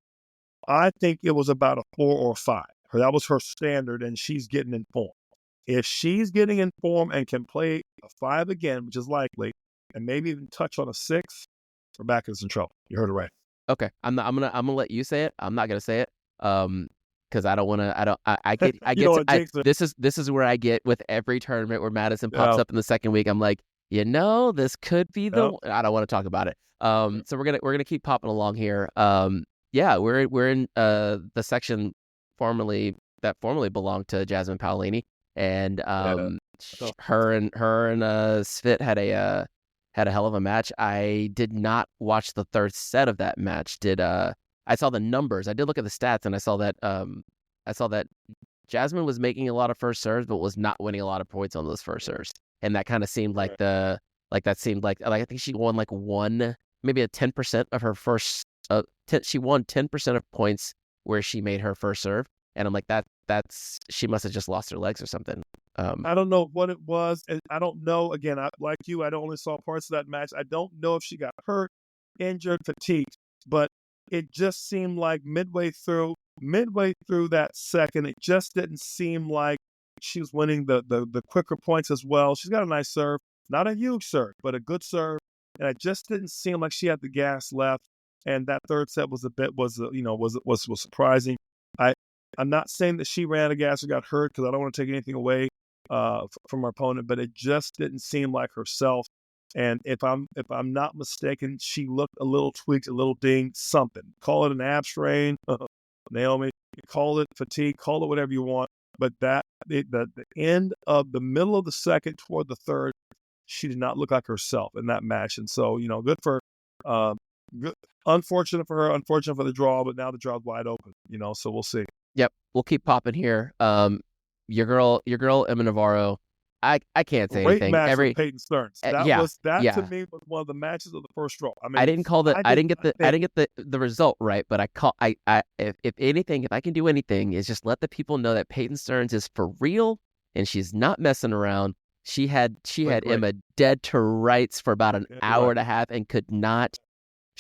Speaker 2: I think it was about a 4 or 5. That was her standard, and she's getting in form. If she's getting in form and can play a 5 again, which is likely, and maybe even touch on a 6, Rebecca's in trouble. You heard it right.
Speaker 1: Okay, I'm gonna let you say it. I'm not gonna say it. Because I don't want to. I get. This is where I get with every tournament where Madison pops up in the second week. I'm like, this could be the. I don't want to talk about it. So we're gonna keep popping along here. We're in the section formerly belonged to Jasmine Paolini, and her and Svit had a hell of a match. I did not watch the third set of that match. I saw the numbers. I did look at the stats, and I saw that Jasmine was making a lot of first serves, but was not winning a lot of points on those first serves. And that kind of seemed like I think she won maybe 10% of her first. She won 10% of points where she made her first serve, and I'm like, that's she must have just lost her legs or something.
Speaker 2: I don't know what it was, and I don't know. Again, like you, I only saw parts of that match. I don't know if she got hurt, injured, fatigued, but it just seemed like midway through that second, it just didn't seem like she was winning the quicker points as well. She's got a nice serve, not a huge serve, but a good serve, and it just didn't seem like she had the gas left. And that third set was surprising. I'm not saying that she ran out of gas or got hurt, because I don't want to take anything away from our opponent, but it just didn't seem like herself. And if I'm not mistaken, she looked a little tweaked, a little dinged, something. Call it an ab strain, Naomi. Call it fatigue. Call it whatever you want. But the end of the middle of the second toward the third, she did not look like herself in that match. And so, good for good. Unfortunate for her, unfortunate for the draw, but now the draw's wide open. So we'll see.
Speaker 1: Yep, we'll keep popping here. Your girl, Emma Navarro. I can't say
Speaker 2: Great
Speaker 1: anything.
Speaker 2: Match with Peyton Stearns. To me was one of the matches of the first draw. I mean,
Speaker 1: I didn't get the result right, but if anything, if I can do anything, is just let the people know that Peyton Stearns is for real and she's not messing around. She had Emma dead to rights for about an hour and a half and could not.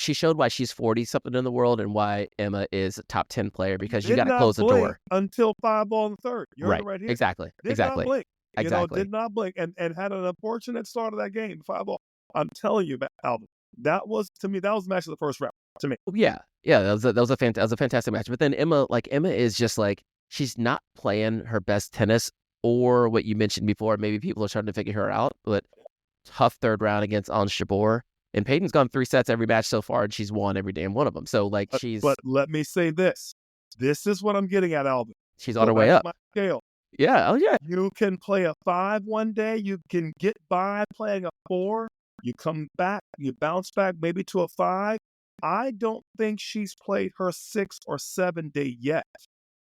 Speaker 1: She showed why she's 40-something in the world and why Emma is a top 10 player, because you got to close the door
Speaker 2: until 5 ball in the third. You're right here.
Speaker 1: Exactly.
Speaker 2: Did not blink. Did not blink and had an unfortunate start of that game. 5 ball. I'm telling you, Alvin, that was the match of the first round to me.
Speaker 1: Yeah. That was a fantastic match. But then Emma is just like, she's not playing her best tennis, or what you mentioned before. Maybe people are starting to figure her out, but tough third round against Ons Jabeur. And Peyton's gone 3 sets every match so far, and she's won every damn one of them. So, she's...
Speaker 2: But let me say this. This is what I'm getting at, Alvin.
Speaker 1: She's on her way up.
Speaker 2: My scale.
Speaker 1: Yeah, oh yeah.
Speaker 2: You can play a 5 one day. You can get by playing a 4. You come back. You bounce back maybe to a 5. I don't think she's played her 6 or 7 day yet.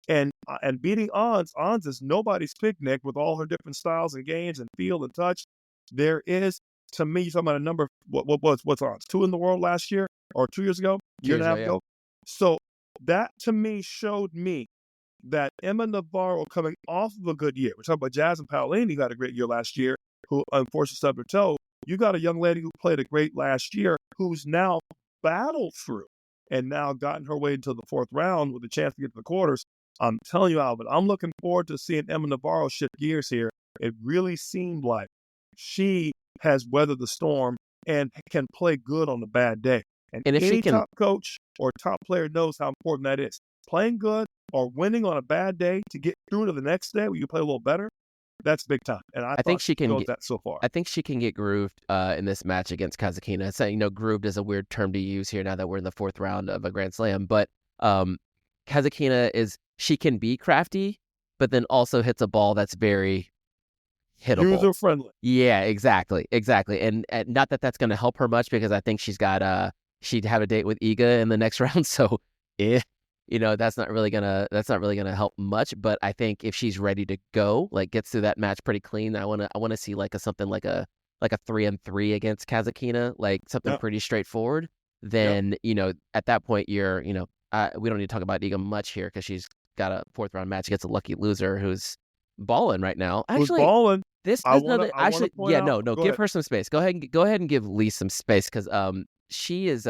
Speaker 2: And beating Ons is nobody's picnic with all her different styles and games and feel and touch. There is... To me, you're talking about a number. What's on 2 in the world last year or 2 years ago, year and a half ago. So that to me showed me that Emma Navarro, coming off of a good year. We're talking about Jasmine Paolini, who had a great year last year, who unfortunately stubbed her toe. You got a young lady who played a great last year, who's now battled through and now gotten her way into the 4th round with a chance to get to the quarters. I'm telling you, Alvin, I'm looking forward to seeing Emma Navarro shift gears here. It really seemed like she has weathered the storm and can play good on a bad day. And if any top coach or top player knows how important that is. Playing good or winning on a bad day to get through to the next day where you play a little better, that's big time. And I think she can get that so far.
Speaker 1: I think she can get grooved in this match against Kasatkina. Saying grooved is a weird term to use here now that we're in the 4th round of a Grand Slam. But Kasatkina she can be crafty, but then also hits a ball that's very hittable.
Speaker 2: User friendly.
Speaker 1: Yeah, exactly. And not that that's going to help her much, because I think she'd have a date with Iga in the next round. So, that's not really gonna help much. But I think if she's ready to go, gets through that match pretty clean, I want to see something like a 3-3 against Kasatkina, something pretty straightforward. Then at that point we don't need to talk about Iga much here, because she's got a 4th round match against a lucky loser who's balling right now. Actually,
Speaker 2: balling.
Speaker 1: Give her some space. Go ahead and give Lee some space, because she is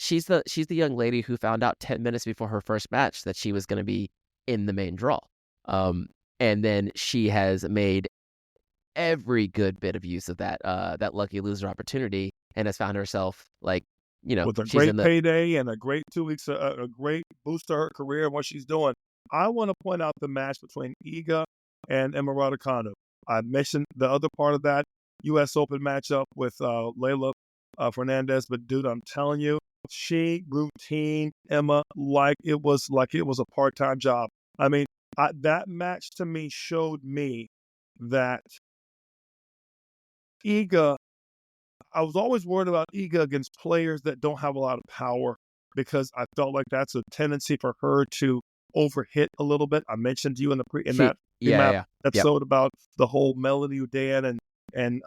Speaker 1: she's the young lady who found out 10 minutes before her first match that she was going to be in the main draw. And then she has made every good bit of use of that lucky loser opportunity, and has found herself with
Speaker 2: a
Speaker 1: she's
Speaker 2: great
Speaker 1: in the
Speaker 2: payday and a great 2 weeks, a great boost to her career and what she's doing. I want to point out the match between Iga and Emma Raducanu. I mentioned the other part of that U.S. Open matchup with Leylah Fernandez, but dude, I'm telling you, she routined Emma like it was a part-time job. I mean, that match to me showed me that Iga. I was always worried about Iga against players that don't have a lot of power, because I felt like that's a tendency for her to overhit a little bit. I mentioned to you in that
Speaker 1: Yep.
Speaker 2: episode about the whole Melody Udan and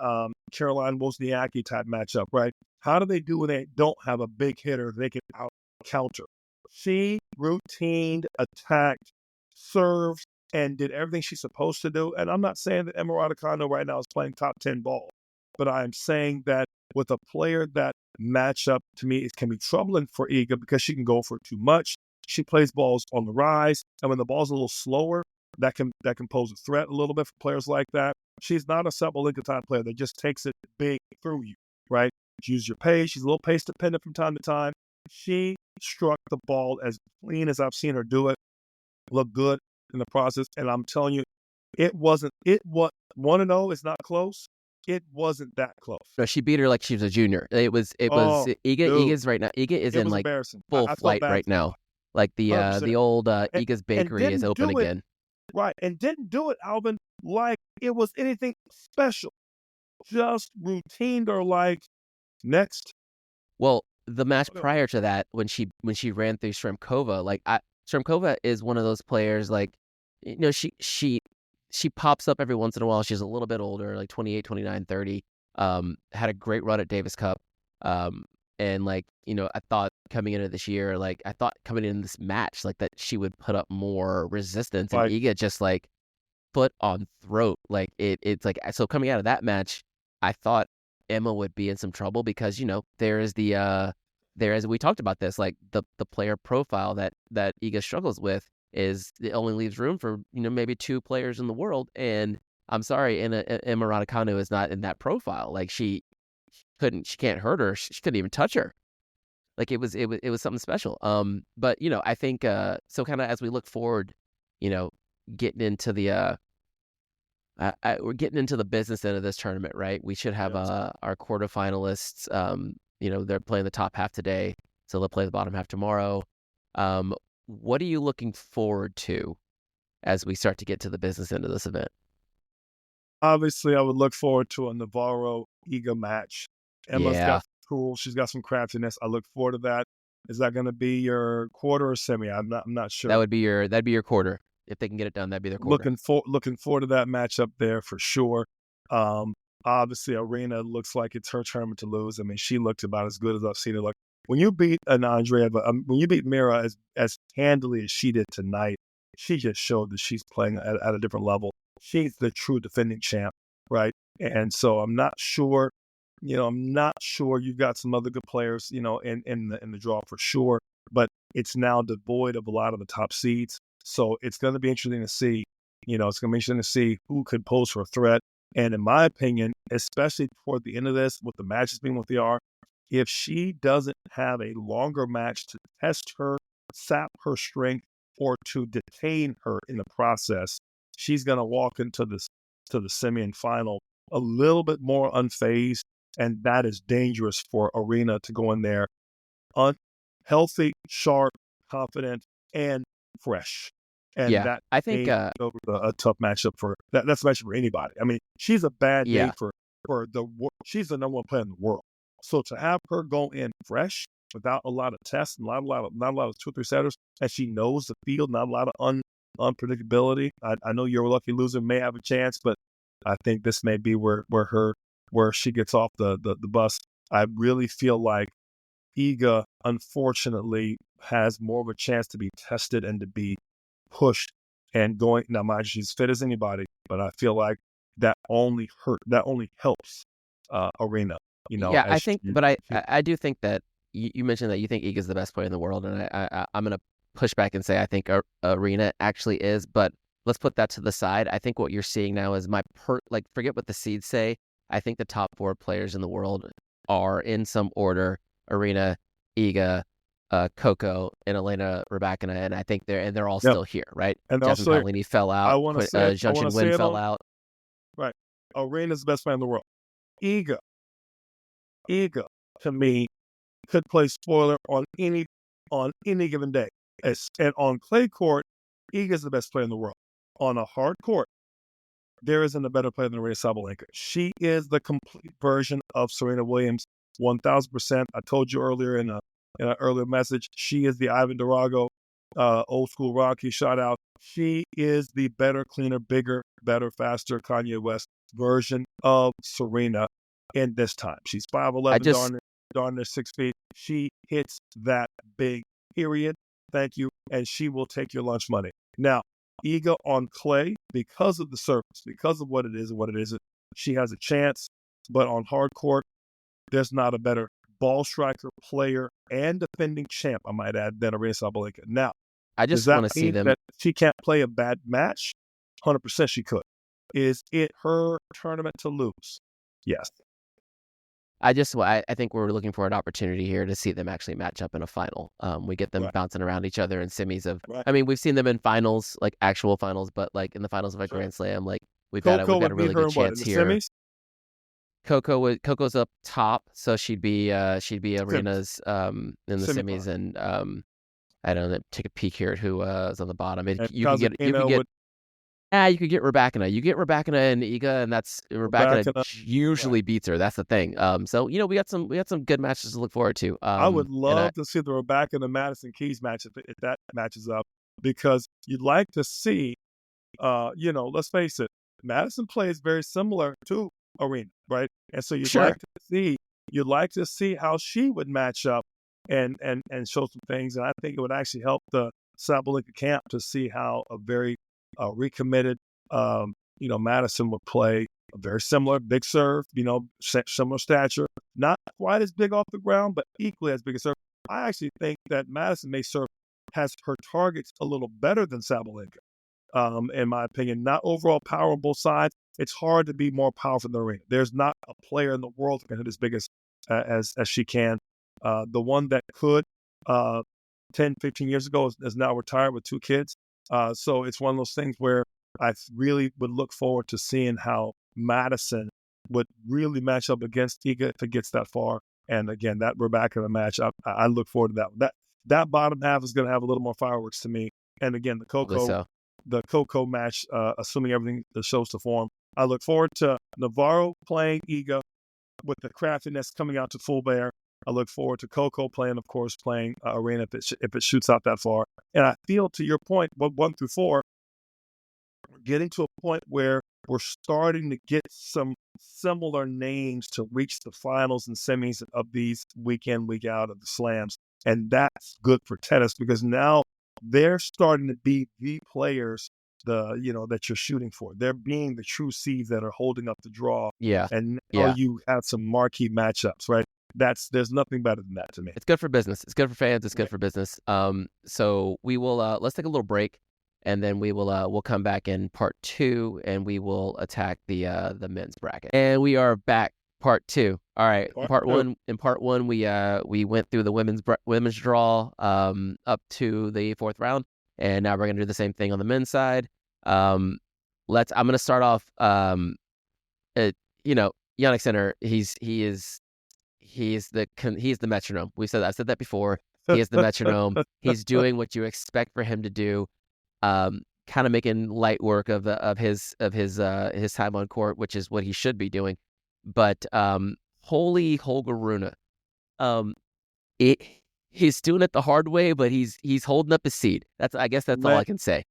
Speaker 2: Caroline Wozniacki type matchup, right? How do they do when they don't have a big hitter they can out counter? She routined, attacked, served, and did everything she's supposed to do. And I'm not saying that Emma Raducanu right now is playing top 10 ball, but I am saying that with a player, that matchup to me, it can be troubling for Iga because she can go for too much. She plays balls on the rise, and when the ball's a little slower, that can pose a threat a little bit for players like that. She's not a Sabalenka type player that just takes it big through you, right? Use your pace. She's a little pace dependent from time to time. She struck the ball as clean as I've seen her do it. Look good in the process, and I'm telling you, it wasn't. It what 1-0 is not close. It wasn't that close.
Speaker 1: No, she beat her like she was a junior. It was
Speaker 2: Oh,
Speaker 1: Iga.
Speaker 2: dude,
Speaker 1: Iga's right now. Iga is
Speaker 2: it
Speaker 1: in
Speaker 2: was
Speaker 1: like
Speaker 2: embarrassing.
Speaker 1: full
Speaker 2: I felt
Speaker 1: flight
Speaker 2: bad
Speaker 1: right
Speaker 2: for her,
Speaker 1: now. Like the
Speaker 2: 100%.
Speaker 1: old
Speaker 2: And,
Speaker 1: Iga's
Speaker 2: and
Speaker 1: bakery is
Speaker 2: didn't
Speaker 1: open
Speaker 2: do it
Speaker 1: again.
Speaker 2: right, and didn't do it, Alvin, like it was anything special. Just routined her like next.
Speaker 1: Well, the match
Speaker 2: Whatever.
Speaker 1: prior to that, when she ran through Shrimkova, Shrimkova is one of those players, she pops up every once in a while. She's a little bit older, like 28, 29, 30. Had a great run at Davis Cup. And I thought coming into this year, I thought coming in this match, that she would put up more resistance, and
Speaker 2: Like,
Speaker 1: Iga just foot on throat. So coming out of that match, I thought Emma would be in some trouble because there is we talked about this, the player profile that Iga struggles with is it only leaves room for maybe two players in the world, and I'm sorry, and Emma Raducanu is not in that profile. She can't hurt her. She couldn't even touch her. It was something special. But I think so. Kind of as we look forward, getting into the we're getting into the business end of this tournament, right? We should have
Speaker 2: yes.
Speaker 1: our quarterfinalists. They're playing the top half today, so they'll play the bottom half tomorrow. What are you looking forward to as we start to get to the business end of this event?
Speaker 2: Obviously, I would look forward to a Navarro-Iga match. Emma's
Speaker 1: Yeah,
Speaker 2: got some tools. She's got some craftiness. I look forward to that. Is that going to be your quarter or semi? I'm not sure.
Speaker 1: that'd be your quarter. If they can get it done, that'd be their quarter.
Speaker 2: Looking forward to that matchup there for sure. Um, Obviously, Aryna looks like it's her tournament to lose. I mean, she looked about as good as I've seen her look. When you beat an Andreeva, when you beat Mirra as handily as she did tonight, she just showed that she's playing at a different level. She's the true defending champ, right? And so I'm not sure. I'm not sure. You've got some other good players, in the draw for sure, but it's now devoid of a lot of the top seeds. So it's going to be interesting to see. It's going to be interesting to see who could pose for a threat. And in my opinion, especially toward the end of this, with the matches being what they are, if she doesn't have a longer match to test her, sap her strength, or to detain her in the process, she's going to walk into the semi and final a little bit more unfazed, and that is dangerous for Aryna to go in there healthy, sharp, confident, and fresh. And
Speaker 1: Yeah,
Speaker 2: that
Speaker 1: I think.
Speaker 2: may be a tough matchup for that. That's a matchup for anybody. I mean, she's a bad day
Speaker 1: Yeah,
Speaker 2: she's the number one player in the world. So to have her go in fresh without a lot of tests, not a lot of 2 or 3 setters, and she knows the field, not a lot of unpredictability. I know your lucky loser may have a chance, but I think this may be where she gets off the bus. I really feel like Iga, unfortunately, has more of a chance to be tested and to be pushed and going. Now, mind you, she's fit as anybody, but I feel like that only helps Aryna.
Speaker 1: yeah. I
Speaker 2: As
Speaker 1: think,
Speaker 2: she,
Speaker 1: but I do think that you mentioned that you think Iga's the best player in the world, and I'm gonna push back and say I think Aryna actually is, but let's put that to the side. I think what you're seeing now is forget what the seeds say. I think the top 4 players in the world are in some order: Aryna, Iga, Coco, and Elena Rybakina, and I think they're all still here, right?
Speaker 2: And
Speaker 1: Jasmine
Speaker 2: also,
Speaker 1: Paolini fell
Speaker 2: I
Speaker 1: out.
Speaker 2: want to say it. I want
Speaker 1: Junction
Speaker 2: to say
Speaker 1: Win
Speaker 2: it
Speaker 1: fell
Speaker 2: on
Speaker 1: out.
Speaker 2: right. Aryna's the best player in the world. Iga, to me, could play spoiler on any given day. And on clay court, Iga's the best player in the world. On a hard court, there isn't a better player than Aryna Sabalenka. She is the complete version of Serena Williams, 1,000%. I told you earlier in an earlier message, she is the Ivan Drago, old school Rocky shout out. She is the better, cleaner, bigger, better, faster Kanye West version of Serena in this time. She's 5'11", darn near 6 feet. She hits that big, period. Thank you. And she will take your lunch money. Now, Iga on clay, because of the surface, because of what it is and what it isn't, she has a chance. But on hard court, there's not a better ball striker, player, and defending champ, I might add, than Aryna Sabalenka. Now,
Speaker 1: I
Speaker 2: does
Speaker 1: just
Speaker 2: that
Speaker 1: want to see
Speaker 2: mean
Speaker 1: them.
Speaker 2: that she can't play a bad match? 100% she could. Is it her tournament to lose? Yes.
Speaker 1: I think we're looking for an opportunity here to see them actually match up in a final. We get them bouncing around each other in semis of.
Speaker 2: Right.
Speaker 1: I mean, we've seen them in finals, like actual finals, but like in the finals of a Grand Slam, like we've got
Speaker 2: Coco
Speaker 1: a really good chance here.
Speaker 2: Semis?
Speaker 1: Coco's up top, so she'd be Aryna's in the semis, and I don't know. Take a peek here at who is on the bottom. You could get Rybakina. You get Rybakina and Iga, and that's Rybakina usually beats her. That's the thing. So we got some good matches to look forward to.
Speaker 2: I would love to see the Rybakina Madison Keys match if that matches up, because you'd like to see, let's face it, Madison plays very similar to Aryna, right? And so you'd like to see how she would match up and show some things. And I think it would actually help the Sabalenka camp to see how a very recommitted, Madison would play a very similar big serve, similar stature, not quite as big off the ground, but equally as big a serve. I actually think that Madison has her targets a little better than Sabalenka, in my opinion. Not overall power on both sides. It's hard to be more powerful than Aryna. There's not a player in the world that can hit as big as she can. The one that could 10, 15 years ago is now retired with 2 kids. So it's one of those things where I really would look forward to seeing how Madison would really match up against Iga if it gets that far. And again, that Rybakina match, I look forward to that. That bottom half is going to have a little more fireworks to me. And again, the Coco match, assuming everything shows to form, I look forward to Navarro playing Iga with the craftiness coming out to full bear. I look forward to Coco playing Aryna if it shoots out that far. And I feel, to your point, 1 through 4, we're getting to a point where we're starting to get some similar names to reach the finals and semis of these week in, week out of the slams. And that's good for tennis, because now they're starting to be the players that you're shooting for. They're being the true seeds that are holding up the draw.
Speaker 1: Yeah.
Speaker 2: And now you have some marquee matchups, right? There's nothing better than that to me.
Speaker 1: It's good for business. It's good for fans. It's good for business. So we will let's take a little break, and then we'll come back in part 2, and we will attack the men's bracket. And we are back, part 2. All right, part 1. In part 1, we went through the women's draw up to the 4th round, and now we're gonna do the same thing on the men's side. I'm gonna start off. Yannick Sinner. He's the metronome. I've said that before. He is the metronome. He's doing what you expect for him to do. Kind of making light work of his time on court, which is what he should be doing. But holy Holger Rune, he's doing it the hard way, but he's holding up his seed. I guess that's all I can say.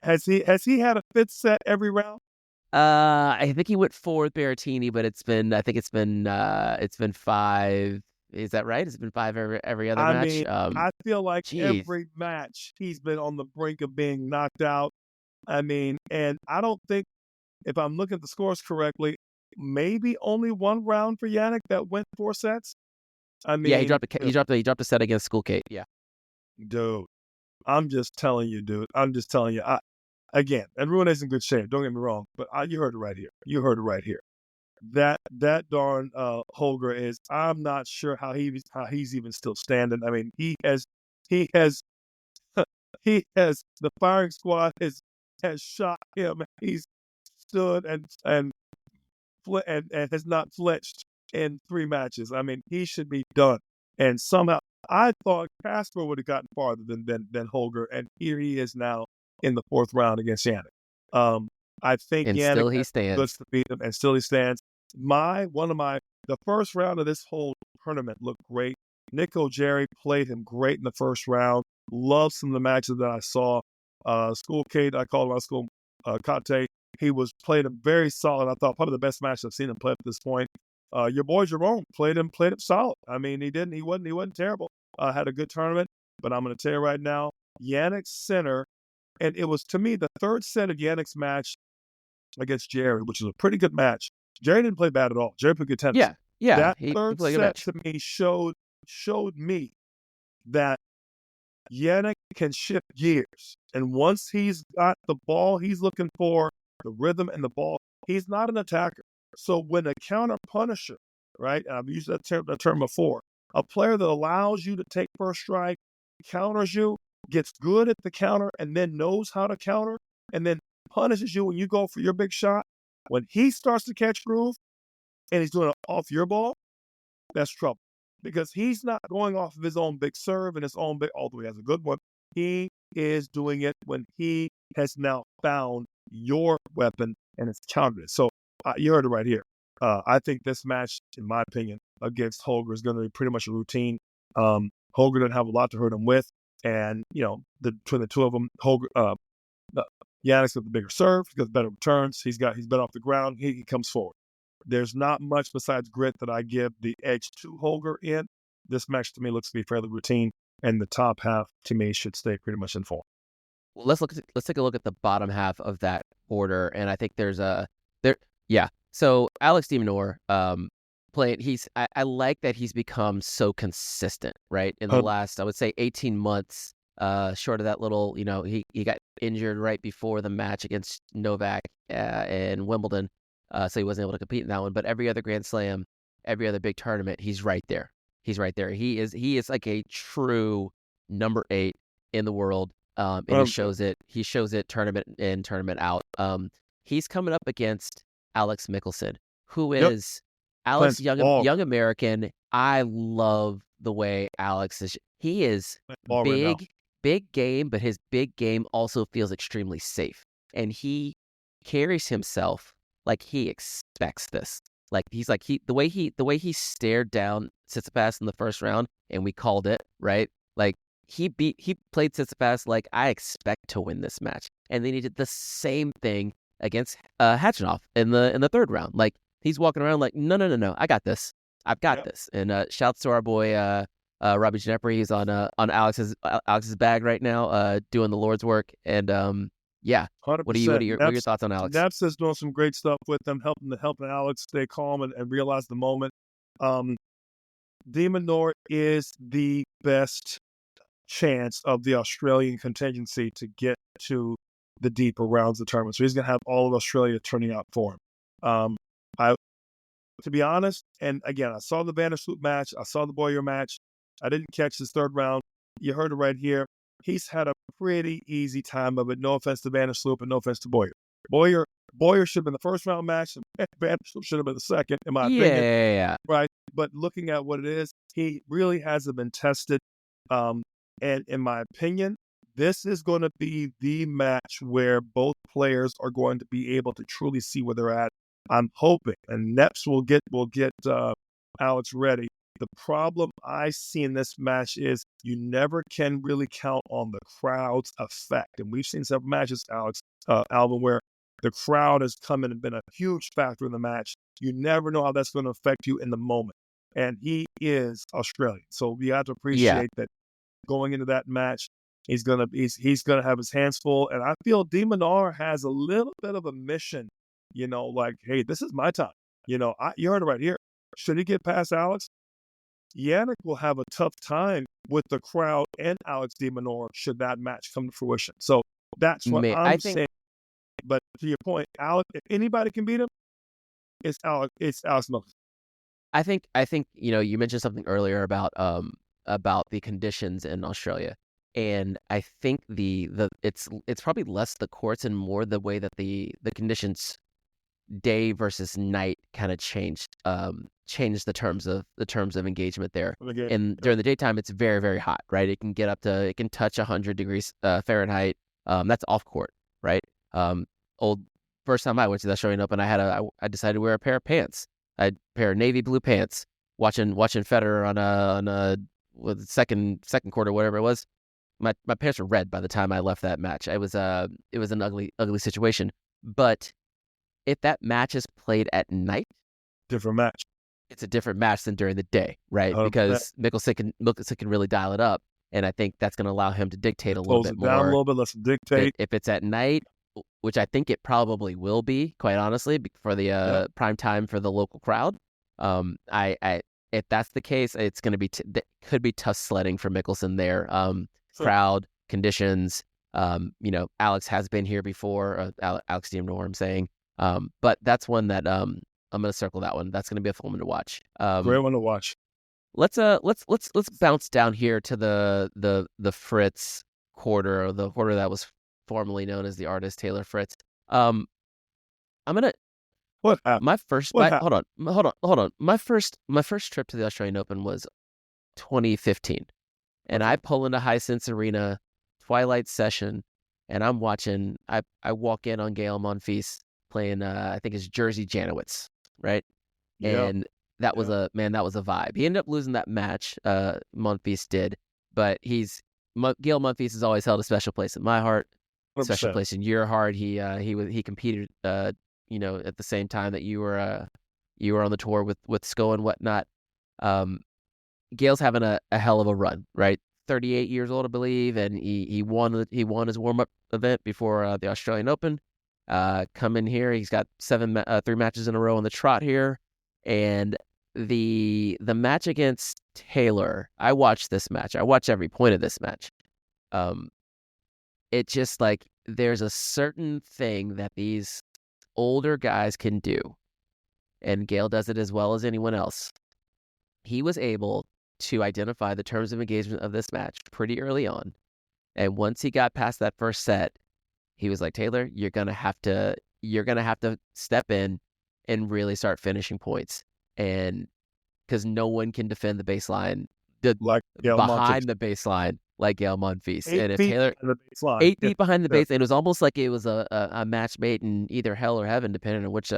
Speaker 2: Has he had a 5th set every round?
Speaker 1: I think he went 4 with Berrettini, but it's been 5. Is that right? It's been 5 every other match.
Speaker 2: Mean, I feel like every match he's been on the brink of being knocked out. I mean, and I don't think, if I'm looking at the scores correctly, maybe only 1 round for Yannick that went 4 sets. I
Speaker 1: Yeah,
Speaker 2: mean,
Speaker 1: he dropped a set against School Kate. Yeah.
Speaker 2: dude, I'm just telling you, dude. I'm just telling you. Again, and Ruin is in good shape. Don't get me wrong, but you heard it right here. You heard it right here. That darn Holger is. I'm not sure how he's even still standing. I mean, he has the firing squad has shot him. He's stood and has not flinched in 3 matches. I mean, he should be done. And somehow, I thought Casper would have gotten farther than Holger, and here he is now in the 4th round against Yannick. I think
Speaker 1: And
Speaker 2: Yannick
Speaker 1: still he
Speaker 2: has the goods
Speaker 1: stands.
Speaker 2: to beat him, and still he stands. The first round of this whole tournament looked great. Nico Jerry played him great in the first round. Loved some of the matches that I saw. School Kate, I call him School Kate. He played him very solid. I thought probably the best match I've seen him play at this point. Your boy Jerome played him solid. I mean, he wasn't terrible. Had a good tournament, but I'm going to tell you right now, Yannick's center, and it was to me the 3rd set of Yannick's match against Jerry, which was a pretty good match. Jerry didn't play bad at all. Jerry played good tennis.
Speaker 1: Yeah.
Speaker 2: That
Speaker 1: He
Speaker 2: 3rd
Speaker 1: played a good
Speaker 2: set
Speaker 1: match.
Speaker 2: to me showed me that Yannick can shift gears. And once he's got the ball he's looking for, the rhythm and the ball, he's not an attacker. So when a counter punisher, right, and I've used that term before, a player that allows you to take first strike, counters you, gets good at the counter, and then knows how to counter, and then punishes you when you go for your big shot, when he starts to catch groove and he's doing it off your ball, that's trouble. Because he's not going off of his own big serve and his own big, although he has a good one. He is doing it when he has now found your weapon and it's countered it. So you heard it right here. I think this match, in my opinion, against Holger is going to be pretty much a routine. Holger didn't have a lot to hurt him with. And, between the two of them, Yannick's got the bigger serve. He's got better returns. He's better off the ground. He comes forward. There's not much besides grit that I give the edge to Holger in. This match to me looks to be fairly routine, and the top half to me should stay pretty much in form.
Speaker 1: Well, let's take a look at the bottom half of that order, and I think there's So Alex de Minaur, I like that he's become so consistent, right? In the last, I would say, 18 months. Short of that little, he got injured right before the match against Novak in Wimbledon. So he wasn't able to compete in that one. But every other Grand Slam, every other big tournament, he's right there. He's right there. He is like a true number 8 in the world. And he shows it. He shows it tournament in, tournament out. He's coming up against Alex Michelsen, who is Alex, young American. I love the way Alex is. He is big game, but his big game also feels extremely safe. And he carries himself like he expects this. Like the way he stared down Tsitsipas in the first round, and we called it, right? Like he played Tsitsipas like, I expect to win this match. And then he did the same thing against Khachanov in the 3rd round. Like he's walking around like, no, I got this. I've got this. And shouts to our boy Robbie Ginepri. He's on Alex's bag right now, doing the Lord's work. And 100%. What are your thoughts on Alex?
Speaker 2: Naps is doing some great stuff with them, helping Alex stay calm and realize the moment. De Minaur is the best chance of the Australian contingency to get to the deeper rounds of the tournament. So he's going to have all of Australia turning out for him. To be honest, and again, I saw the Vandersloot match. I saw the Boyer match. I didn't catch his 3rd round. You heard it right here. He's had a pretty easy time of it. No offense to Vandersloot, and no offense to Boyer. Boyer should have been the 1st round match, and Vandersloot should have been the 2nd, in my opinion.
Speaker 1: Yeah.
Speaker 2: Right. But looking at what it is, he really hasn't been tested. And in my opinion, this is going to be the match where both players are going to be able to truly see where they're at. I'm hoping, and Neps will get Alex ready. The problem I see in this match is you never can really count on the crowd's effect. And we've seen several matches, Alvin, where the crowd has come in and been a huge factor in the match. You never know how that's going to affect you in the moment. And he is Australian. So we have to appreciate that going into that match, he's gonna have his hands full. And I feel de Minaur has a little bit of a mission, like, hey, this is my time. You heard it right here. Should he get past Alex? Yannick will have a tough time with the crowd and Alex de Minaur should that match come to fruition. So that's what
Speaker 1: I
Speaker 2: I'm
Speaker 1: think
Speaker 2: saying. But to your point, Alex, if anybody can beat him, it's Alex Miller.
Speaker 1: I think you mentioned something earlier about the conditions in Australia, and I think it's probably less the courts and more the way that the conditions day versus night kind of changed the terms of engagement there.
Speaker 2: Again,
Speaker 1: And during the daytime, it's very, very hot, right? It can touch 100 degrees Fahrenheit. That's off court, right? Old first time I went to the Australian Open, I decided to wear a pair of pants. I had a pair of navy blue pants. Watching Federer on a second quarter, whatever it was. My pants were red by the time I left that match. It was an ugly situation. But if that match is played at night,
Speaker 2: different match.
Speaker 1: It's a different match than during the day, right? Because Mickelson can really dial it up, and I think that's going to allow him to dictate a little bit more.
Speaker 2: Down a little bit, let's dictate.
Speaker 1: If it's at night, which I think it probably will be, quite honestly, for the prime time for the local crowd. If that's the case, it's going to be could be tough sledding for Mickelson there. Crowd conditions. Alex has been here before. Alex de Minaur, I'm saying. But that's one that I'm going to circle that one. That's going to be a fun one to watch.
Speaker 2: Great one to watch.
Speaker 1: Let's bounce down here to the Fritz quarter, or the quarter that was formerly known as the artist Taylor Fritz. I'm gonna.
Speaker 2: What happened?
Speaker 1: My first. Hold on. My first trip to the Australian Open was 2015, and I pull into Hisense Arena, twilight session, and I'm watching. I walk in on Gael Monfils playing. I think it's Jersey Janowitz, right?
Speaker 2: Yeah.
Speaker 1: And that was a vibe. He ended up losing that match. Monfils did, but Gael Monfils has always held a special place in my heart,
Speaker 2: 100%.
Speaker 1: special place in your heart. He competed, at the same time that you were on the tour with Sko and whatnot. Gail's having a hell of a run, right? 38 years old, I believe, and he won his warm up event before the Australian Open. Come in here, he's got 3 matches in a row on the trot here, and the match against Taylor. I watched this match. I watched every point of this match. It just like there's a certain thing that these older guys can do, and Gael does it as well as anyone else. He was able to identify the terms of engagement of this match pretty early on, and once he got past that first set, he was like, Taylor, you're gonna have to step in and really start finishing points, and because no one can defend the baseline behind the baseline like Gael Monfils. And if Taylor 8 feet behind the base, and it was almost like it was a match made in either hell or heaven, depending on which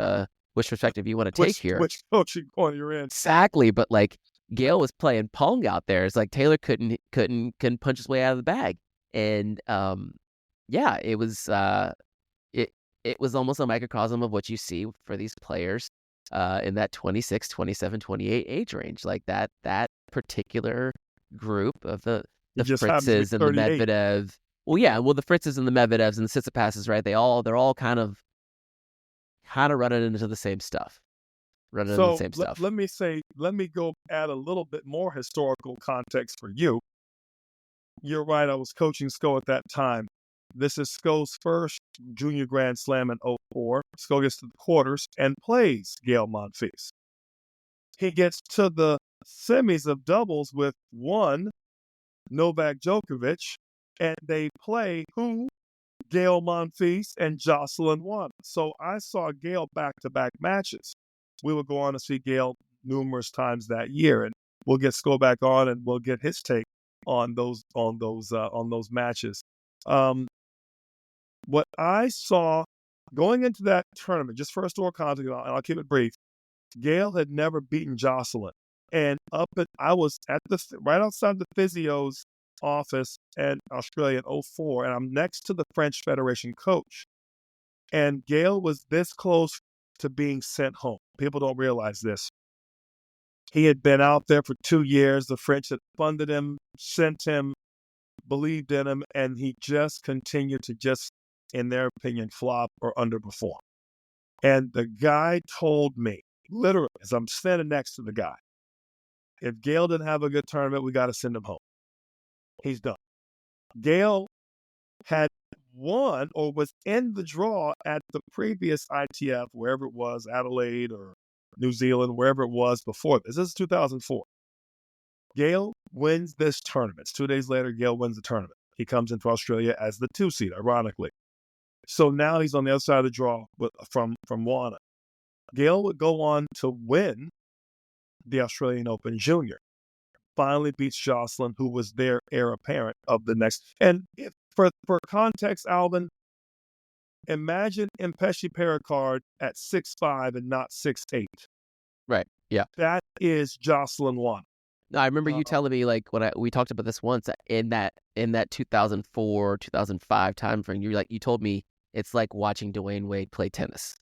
Speaker 1: perspective you want to take here.
Speaker 2: Which coaching corner you're in.
Speaker 1: Exactly, but like Gael was playing Pong out there. It's like Taylor couldn't punch his way out of the bag, and it was it was almost a microcosm of what you see for these players in that 26, 27, 28 age range, like that particular group of the Fritzes and the Medvedev. The Fritzes and the Medvedevs and the Tsitsipas's, right? They're all kind of running into the same stuff. Let
Speaker 2: me go add a little bit more historical context for you. You're right. I was coaching Sko at that time. This is Sko's first junior Grand Slam in 2004. Sko gets to the quarters and plays Gael Monfils. He gets to the semis of doubles with one, Novak Djokovic, and they play who? Gael Monfils and Jocelyn Won. So I saw Gael back-to-back matches. We would go on to see Gael numerous times that year, and we'll get Sko back on and we'll get his take on those matches. What I saw going into that tournament, just for historical context, and I'll keep it brief, Gael had never beaten Jocelyn. And I was right outside the physio's office in Australia in 2004, and I'm next to the French Federation coach. And Gael was this close to being sent home. People don't realize this. He had been out there for 2 years. The French had funded him, sent him, believed in him, and he just continued to in their opinion, flop or underperform. And the guy told me, literally, as I'm standing next to the guy, If Gail didn't have a good tournament, we got to send him home. He's done. Gail had won or was in the draw at the previous ITF, wherever it was, Adelaide or New Zealand, wherever it was before this. This is 2004. Gail wins this tournament. 2 days later, Gail wins the tournament. He comes into Australia as the 2 seed, ironically. So now he's on the other side of the draw from Juana. Gail would go on to win the Australian Open Junior. Finally beats Jocelyn, who was their heir apparent of the next. And for context, Alvin, imagine Mpeshi Perricard at 6'5" and not 6'8".
Speaker 1: Right. Yeah.
Speaker 2: That is Jocelyn Juana.
Speaker 1: No, I remember you telling me, like, when we talked about this once, in that 2004, 2005 time frame, you told me it's like watching Dwayne Wade play tennis.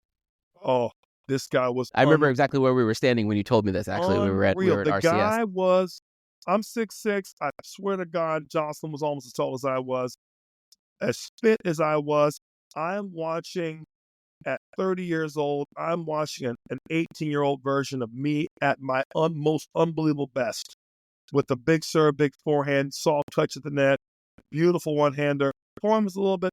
Speaker 2: Oh, this guy was.
Speaker 1: I remember exactly where we were standing when you told me this. Actually, we were at
Speaker 2: the
Speaker 1: RCS.
Speaker 2: Guy was. I'm 6'6". I swear to God, Jocelyn was almost as tall as I was, as fit as I was. I'm watching at 30 years old. I'm watching an 18-year-old version of me at my most unbelievable best, with a big serve, big forehand, soft touch at the net, beautiful one-hander. Form is a little bit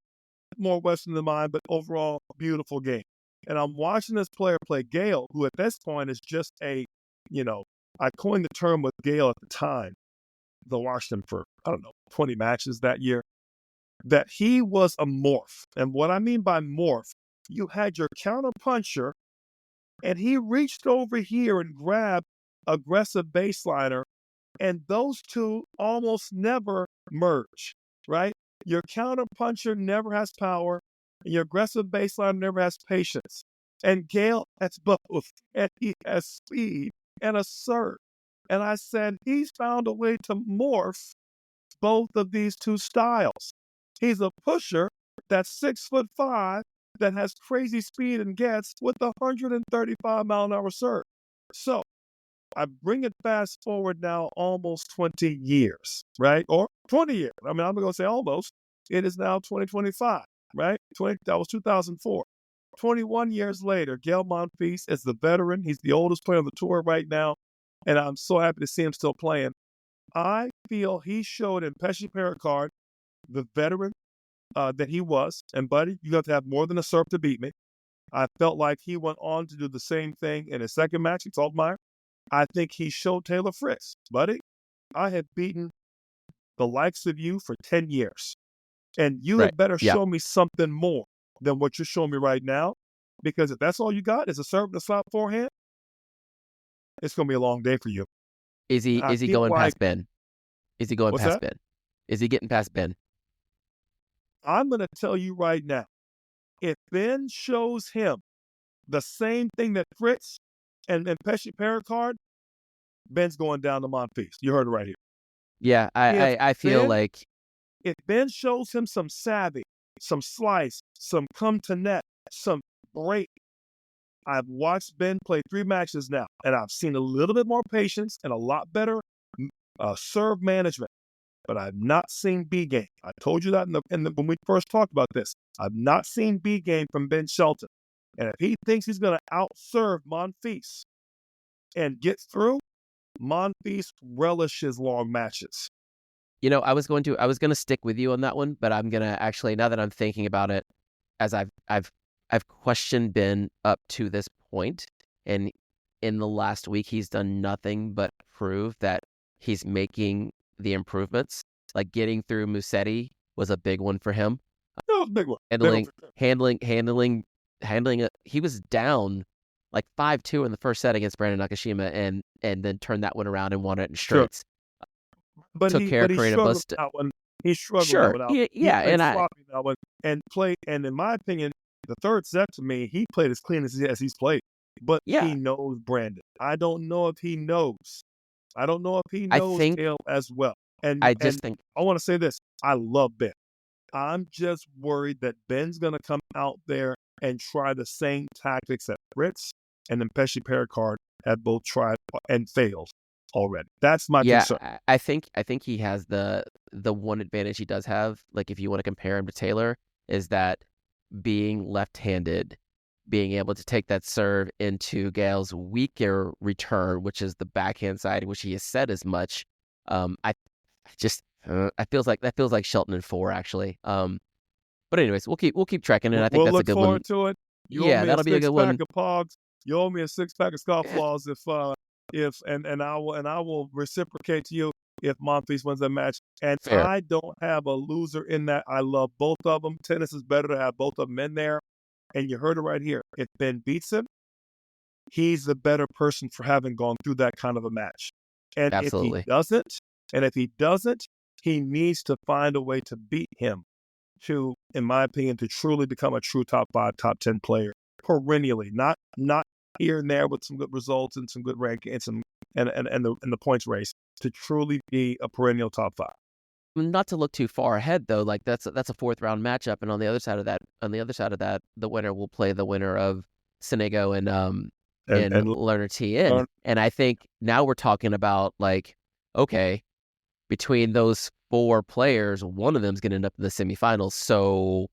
Speaker 2: more Western than mine, but overall, beautiful game. And I'm watching this player play Gail, who at this point is just I coined the term with Gail at the time, though I watched him for, 20 matches that year, that he was a morph. And what I mean by morph, you had your counter puncher, and he reached over here and grabbed aggressive baseliner, and those two almost never merge, right? Your counter puncher never has power, and your aggressive baseliner never has patience. And Gail has both, and he has speed and a serve. And I said, he's found a way to morph both of these two styles. He's a pusher that's 6'5", that has crazy speed and gets with a 135-mile-an-hour serve. So I bring it fast forward now almost 20 years, right? Or 20 years. I mean, I'm going to say almost. It is now 2025, right? That was 2004. 21 years later, Gael Monfils is the veteran. He's the oldest player on the tour right now, and I'm so happy to see him still playing. I feel he showed in Mpeshi Perricard, the veteran that he was, and buddy, you have to have more than a serve to beat me. I felt like he went on to do the same thing in his second match against Altmaier. I think he showed Taylor Fritz, buddy, I have beaten the likes of you for 10 years, and you had better show me something more than what you're showing me right now, because if that's all you got is a serve and a slap forehand, it's going to be a long day for you.
Speaker 1: Is he going past Ben? Is he going past Ben? Is he getting past Ben?
Speaker 2: I'm going to tell you right now, if Ben shows him the same thing that Fritz and Mpeshi Perricard, Ben's going down to Monfils. You heard it right here.
Speaker 1: Yeah, I feel like
Speaker 2: if Ben shows him some savvy, some slice, some come to net, some break. I've watched Ben play 3 matches now, and I've seen a little bit more patience and a lot better serve management. But I've not seen B game. I told you that when we first talked about this. I've not seen B game from Ben Shelton. And if he thinks he's going to outserve Monfils and get through, Monfils relishes long matches.
Speaker 1: You know, I was going to stick with you on that one, but I'm going to actually, now that I'm thinking about it, as I've questioned Ben up to this point, and in the last week he's done nothing but prove that he's making the improvements. Like getting through Musetti was a big one for him.
Speaker 2: That was a big one.
Speaker 1: Handling it. He was down like 5-2 in the first set against Brandon Nakashima, and then turned that one around and won it in straights.
Speaker 2: Sure. But he struggled with that one. He struggled with that one.
Speaker 1: Yeah,
Speaker 2: and in my opinion, the third set to me, he played as clean as he's played. But he knows Brandon. I don't know if he knows. Tail as well. And I want to say this. I love Ben. I'm just worried that Ben's going to come out there and try the same tactics that Fritz and Mpeshi Perricard have both tried and failed already. That's my concern.
Speaker 1: I think he has the one advantage he does have, like if you want to compare him to Taylor, is that being left-handed being able to take that serve into Gael's weaker return, which is the backhand side, which he has said as much. I just I feels like Shelton in 4 actually. But anyways, we'll keep tracking it. I think
Speaker 2: We'll
Speaker 1: that's a
Speaker 2: look
Speaker 1: good
Speaker 2: forward
Speaker 1: one.
Speaker 2: to it. You owe
Speaker 1: Yeah,
Speaker 2: me
Speaker 1: that'll be a good one.
Speaker 2: of Pogs. You owe me a 6-pack of scofflaws if I will reciprocate to you if Monfils wins that match. And
Speaker 1: Fair.
Speaker 2: I don't have a loser in that. I love both of them. Tennis is better to have both of them in there. And you heard it right here. If Ben beats him, he's the better person for having gone through that kind of a match. And
Speaker 1: Absolutely.
Speaker 2: if he doesn't, he needs to find a way to beat him to, in my opinion, to truly become a true top 5, top 10 player perennially, not here and there with some good results and some good rank and the points race, to truly be a perennial top 5.
Speaker 1: Not to look too far ahead though, like that's a 4th round matchup, and on the other side of that, the winner will play the winner of Sonego and Lerner TN. And I think now we're talking about like, okay, between those 4 players, one of them's going to end up in the semifinals. So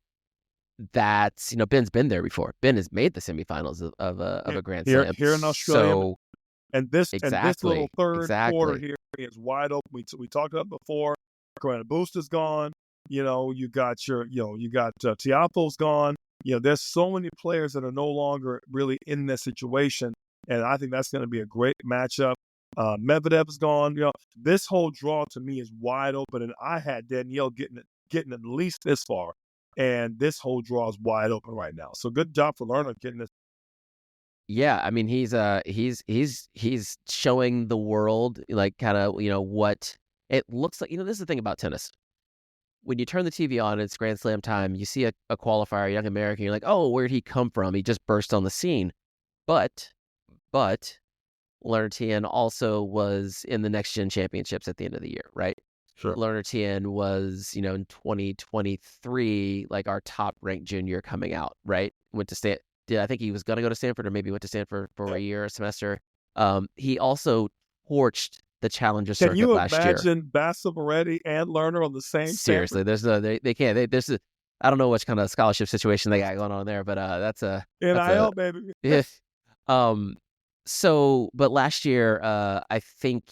Speaker 1: that's, Ben's been there before. Ben has made the semifinals of a Grand Slam
Speaker 2: here in Australia.
Speaker 1: So
Speaker 2: this little third quarter here is wide open. We talked about it before. Corona Boost is gone. You got Tiafoe's gone. There's so many players that are no longer really in this situation, and I think that's going to be a great matchup. Medvedev's gone. This whole draw to me is wide open, and I had Danielle getting at least this far, and this whole draw is wide open right now. So good job for Lerner getting this.
Speaker 1: Yeah, I mean he's showing the world like kind of what it looks like. This is the thing about tennis. When you turn the TV on, it's Grand Slam time. You see a qualifier, a young American. You're like, oh, where'd he come from? He just burst on the scene. But Lerner TN also was in the Next Gen Championships at the end of the year, right?
Speaker 2: Sure.
Speaker 1: Lerner TN was, in 2023, like our top ranked junior coming out, right? Went to I think he was going to go to Stanford, or maybe went to Stanford for a year, a semester. He also torched the Challenger circuit last year. Can
Speaker 2: you imagine Bassett Moretti and Lerner on the same?
Speaker 1: Seriously, Stanford? They can't. I don't know which kind of scholarship situation they got going on there, but that's a
Speaker 2: NIL, baby.
Speaker 1: Yeah. But last year, I think,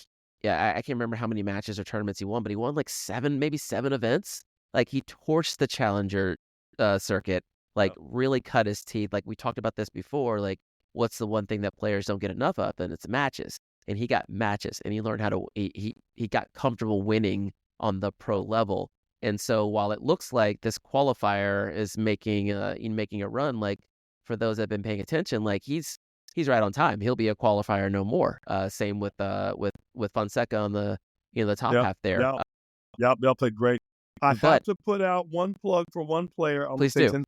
Speaker 1: I can't remember how many matches or tournaments he won, but he won like 7 events. Like he torched the Challenger circuit, like really cut his teeth. Like we talked about this before, like what's the one thing that players don't get enough of? And it's matches. And he got matches, and he learned how to, he got comfortable winning on the pro level. And so while it looks like this qualifier is making a run, like for those that have been paying attention, like he's right on time. He'll be a qualifier no more. Same with Fonseca on the the top half there.
Speaker 2: They'll play great. I have to put out one plug for one player.
Speaker 1: Please do.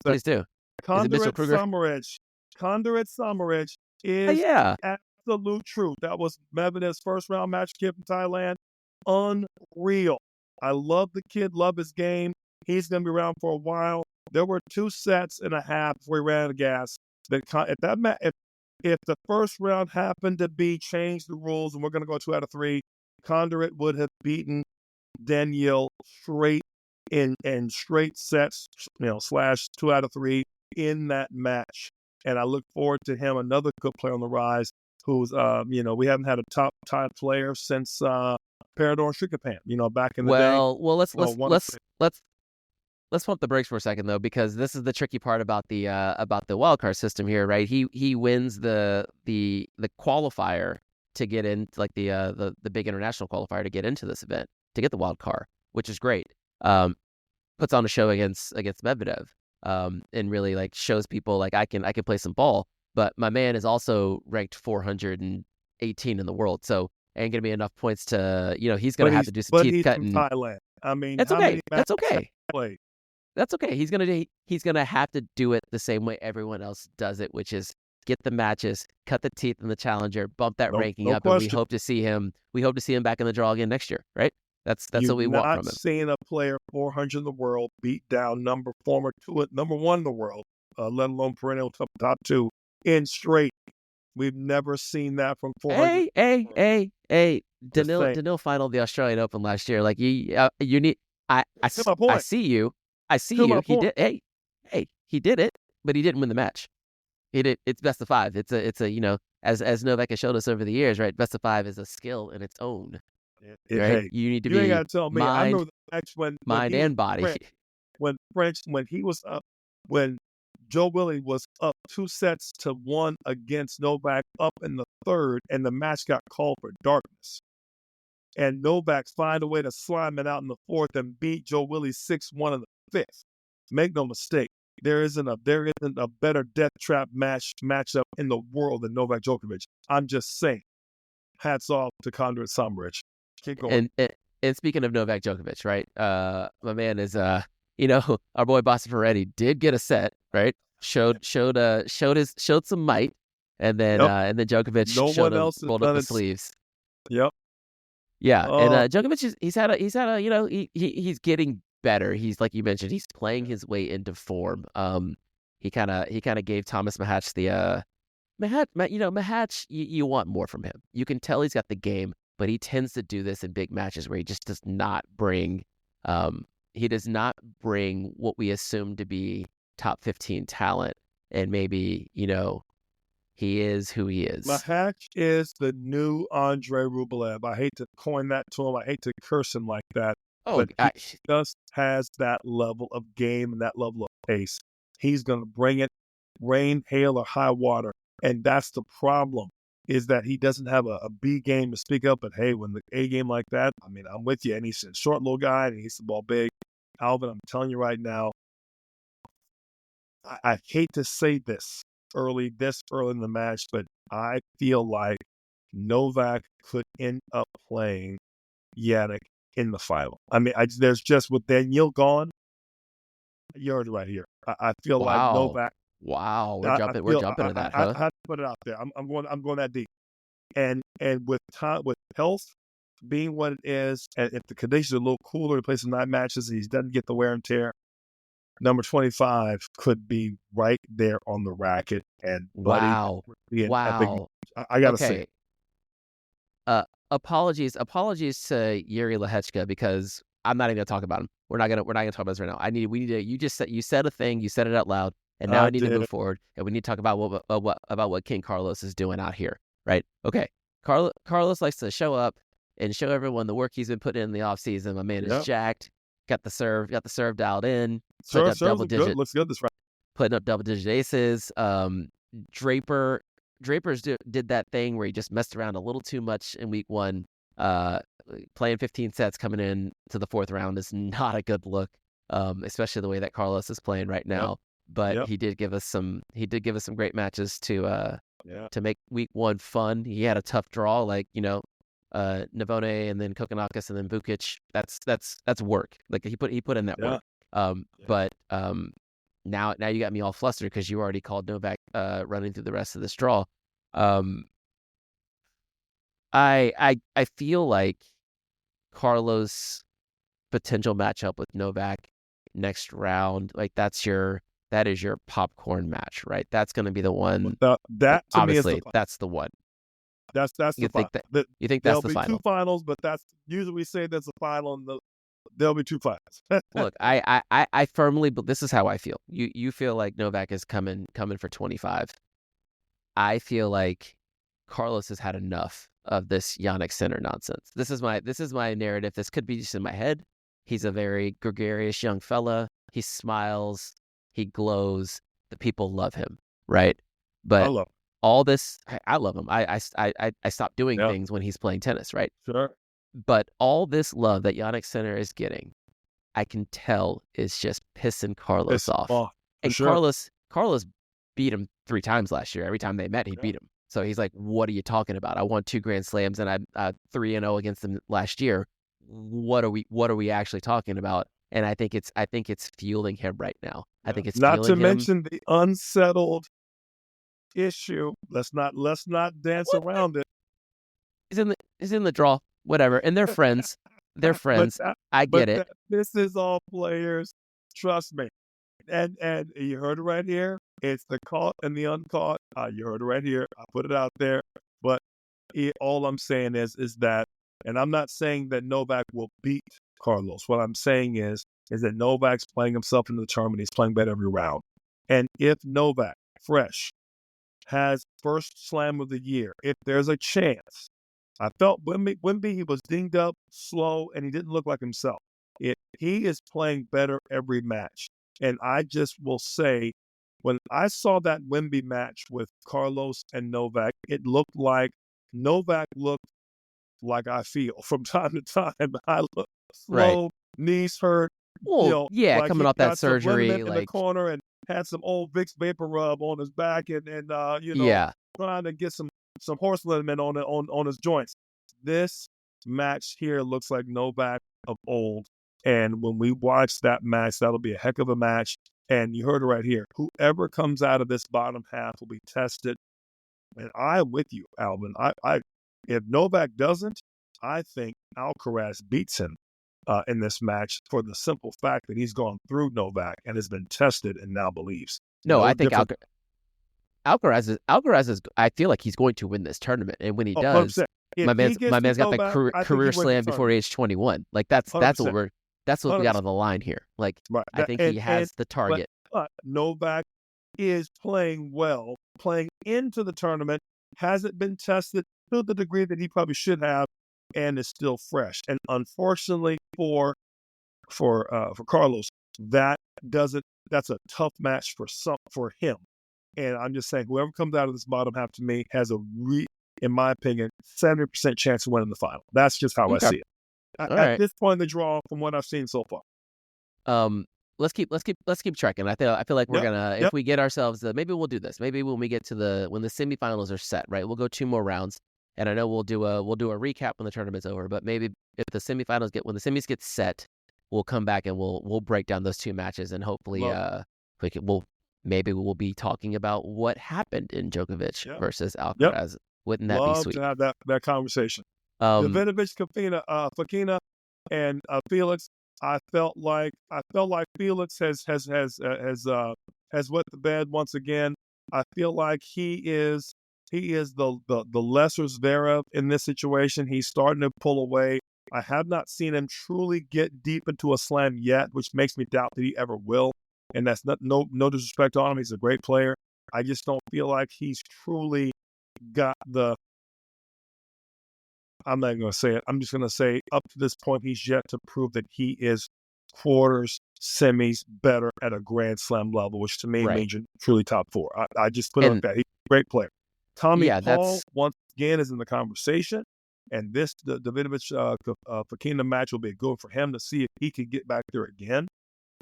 Speaker 2: Conduit Samaridge is absolute truth. That was Medvedev's first round match kid from Thailand. Unreal. I love the kid, love his game. He's going to be around for a while. There were 2.5 sets before he ran out of gas. If the first round happened to be change the rules and we're going to go 2 out of 3, Conduit would have beaten Danielle straight in straight sets, slash 2 out of 3 in that match. And I look forward to him, another good player on the rise, who's we haven't had a top player since Parador Shrikapan, back in the day.
Speaker 1: Well, let's pump the brakes for a second though, because this is the tricky part about the wildcard system here, right? He wins the qualifier to get in, like the big international qualifier to get into this event, to get the wild card, which is great. Puts on a show against Medvedev, and really like shows people like I can play some ball. But my man is also ranked 418 in the world, so ain't gonna be enough points to he's gonna have to do some teeth cutting.
Speaker 2: From Thailand. I mean,
Speaker 1: that's okay. That's okay.
Speaker 2: Play?
Speaker 1: That's okay. He's gonna have to do it the same way everyone else does it, which is get the matches, cut the teeth in the Challenger, bump that ranking up, and we hope to see him back in the draw again next year, right? That's what we want from him.
Speaker 2: Not seeing a player 400 in the world beat down number 1 in the world, let alone perennial top 2 in straight. We've never seen that from 400.
Speaker 1: Hey. Danielle finaled the Australian Open last year. Like you need. I see you. He did. Hey, he did it, but he didn't win the match. It's best of 5. It's a as Novak has showed us over the years, right? Best of 5 is a skill in its own, right?
Speaker 2: Hey,
Speaker 1: You need to
Speaker 2: you ain't
Speaker 1: be
Speaker 2: gotta tell me. I
Speaker 1: mind,
Speaker 2: remember the match when
Speaker 1: mind
Speaker 2: he was
Speaker 1: and body.
Speaker 2: when he was up, when Joe Willie was up 2-1 against Novak up in the third, and the match got called for darkness. And Novak find a way to slime it out in the fourth and beat Joe Willie 6-1 in the fifth. Make no mistake, there isn't a better death trap matchup in the world than Novak Djokovic. I'm just saying. Hats off to Conrad Summerich. Keep going.
Speaker 1: And speaking of Novak Djokovic, right? My man is our boy Boston Ferretti did get a set, right? Showed some might, and then Djokovic
Speaker 2: No
Speaker 1: showed
Speaker 2: one
Speaker 1: him,
Speaker 2: else has
Speaker 1: rolled up
Speaker 2: done
Speaker 1: the
Speaker 2: it.
Speaker 1: sleeves.
Speaker 2: Yep.
Speaker 1: Yeah, and Djokovic he's had a he's getting better. He's, like you mentioned, he's playing his way into form. He kind of gave Thomas Mahatch the Mahatch, you want more from him. You can tell he's got the game, but he tends to do this in big matches where he just does not bring what we assume to be top 15 talent, and maybe he is who he is.
Speaker 2: Mahatch is the new Andrei Rublev. I hate to coin that to him. I hate to curse him like that. But he just has that level of game and that level of pace. He's going to bring it, rain, hail, or high water. And that's the problem, is that he doesn't have a B game to speak up. But hey, when the A game like that, I mean, I'm with you. And he's a short little guy, and he hits the ball big. Alvin, I'm telling you right now, I hate to say this early in the match, but I feel like Novak could end up playing Yannick in the final. I mean, there's just, with Danielle gone, you heard it right here. I feel like Novak.
Speaker 1: Wow, we're jumping to that, huh?
Speaker 2: I had to put it out there. I'm going that deep. And with time, with health being what it is, and if the conditions are a little cooler, he plays some night matches, and he doesn't get the wear and tear, number 25 could be right there on the racket. And
Speaker 1: wow.
Speaker 2: I gotta say.
Speaker 1: Apologies to Yuri Lehechka, because I'm not even gonna talk about him. We're not gonna talk about this right now. We need to. You said a thing. You said it out loud, and now I need to move forward, and we need to talk about what King Carlos is doing out here, right? Okay, Carlos likes to show up and show everyone the work he's been putting in the off season. My man is jacked. Got the serve dialed in.
Speaker 2: Looks good this round.
Speaker 1: Putting up double-digit aces. Draper's did that thing where he just messed around a little too much in week 1. Playing 15 sets coming in to the 4th round is not a good look, especially the way that Carlos is playing right now. Yep. But he did give us some great matches to make week 1 fun. He had a tough draw, like Navone, and then Kokkinakis, and then Vekic. That's work. Like he put in that work. But now you got me all flustered because you already called Novak running through the rest of this draw. I feel like Carlos' potential matchup with Novak next round, like that is your popcorn match, right? That's going to be the one.
Speaker 2: That to
Speaker 1: obviously
Speaker 2: me is
Speaker 1: that's the one.
Speaker 2: That's
Speaker 1: you
Speaker 2: the final.
Speaker 1: You think that's the final?
Speaker 2: There'll be 2 finals, but that's usually we say that's the final, and there'll be 2 finals.
Speaker 1: Look, I firmly, but this is how I feel. You feel like Novak is coming for 25. I feel like Carlos has had enough of this Yannick Sinner nonsense. This is my narrative. This could be just in my head. He's a very gregarious young fella. He smiles. He glows. The people love him, right? But
Speaker 2: I love him.
Speaker 1: All this, I love him. I stopped doing things when he's playing tennis, right?
Speaker 2: Sure.
Speaker 1: But all this love that Yannick Sinner is getting, I can tell is just pissing Carlos off. And sure. Carlos beat him 3 times last year. Every time they met, he beat him. So he's like, "What are you talking about? I won 2 Grand Slams, and I'm 3-0 against him last year. What are we actually talking about?" And I think it's fueling him right now. I think it's
Speaker 2: not to
Speaker 1: him.
Speaker 2: mention the unsettled issue. Let's not dance around it.
Speaker 1: He's in the draw, whatever, and they're friends. They're friends. I get it.
Speaker 2: This is all players. Trust me. And you heard it right here. It's the caught and the uncaught. You heard it right here. I put it out there. But all I'm saying is that, and I'm not saying that Novak will beat Carlos. What I'm saying is that Novak's playing himself into the tournament. He's playing better every round. And if Novak, fresh, has first slam of the year, if there's a chance, I felt Wemby, he was dinged up, slow, and he didn't look like himself. He is playing better every match. And I just will say, when I saw that Wemby match with Carlos and Novak, it looked like Novak looked like I feel from time to time. I look
Speaker 1: Right.
Speaker 2: slow, knees hurt,
Speaker 1: Well, yeah,
Speaker 2: like
Speaker 1: coming
Speaker 2: he
Speaker 1: off that
Speaker 2: got some
Speaker 1: surgery,
Speaker 2: liniment in the
Speaker 1: like,
Speaker 2: corner and had some old Vicks vapor rub on his back and
Speaker 1: yeah.
Speaker 2: trying to get some horse liniment on his joints. This match here looks like Novak of old. And when we watch that match, that'll be a heck of a match. And you heard it right here. Whoever comes out of this bottom half will be tested. And I'm with you, Alvin. If Novak doesn't, I think Alcaraz beats him in this match for the simple fact that he's gone through Novak and has been tested and now believes.
Speaker 1: No,
Speaker 2: No
Speaker 1: I think
Speaker 2: different.
Speaker 1: Alcaraz is. I feel like he's going to win this tournament, and when he
Speaker 2: Oh,
Speaker 1: does,
Speaker 2: 100%. If
Speaker 1: my
Speaker 2: he
Speaker 1: man's
Speaker 2: gets through
Speaker 1: got that
Speaker 2: Novak, I think he
Speaker 1: career
Speaker 2: wins the
Speaker 1: slam before
Speaker 2: tournament.
Speaker 1: age 21. Like that's what
Speaker 2: 100%.
Speaker 1: we got on
Speaker 2: 100%.
Speaker 1: the line here. Like
Speaker 2: Right.
Speaker 1: I think he has the target.
Speaker 2: But Novak is playing well, playing into the tournament, hasn't been tested to the degree that he probably should have, and is still fresh. And unfortunately for Carlos, that's a tough match for him. And I'm just saying, whoever comes out of this bottom half to me has in my opinion, 70% chance of winning the final. That's just how I see it.
Speaker 1: All
Speaker 2: At
Speaker 1: right.
Speaker 2: this point in the draw, from what I've seen so far.
Speaker 1: Let's keep tracking. I feel like we're
Speaker 2: Yep.
Speaker 1: gonna,
Speaker 2: Yep.
Speaker 1: if we get ourselves, maybe we'll do this. Maybe when we get to when the semifinals are set, right? We'll go 2 more rounds, and I know we'll do a recap when the tournament's over. But maybe if the semifinals when the semis get set, we'll come back and we'll break down those 2 matches, and hopefully maybe we'll be talking about what happened in Djokovic versus Alcaraz.
Speaker 2: Yep.
Speaker 1: Wouldn't that be
Speaker 2: Love
Speaker 1: sweet?
Speaker 2: to have that conversation. Davidovich, Fokina, and Felix. I felt like Felix has wet the bed once again. I feel like he is the lesser Zverev in this situation. He's starting to pull away. I have not seen him truly get deep into a slam yet, which makes me doubt that he ever will. And that's no disrespect on him. He's a great player. I just don't feel like he's truly got the. I'm not going to say it. I'm just going to say up to this point, he's yet to prove that he is quarters, semis better at a Grand Slam level, which to me means truly top 4. I just put it like that. He's a great player. Tommy Paul, once again, is in the conversation. And the Davidovich Fokina match will be good for him to see if he can get back there again.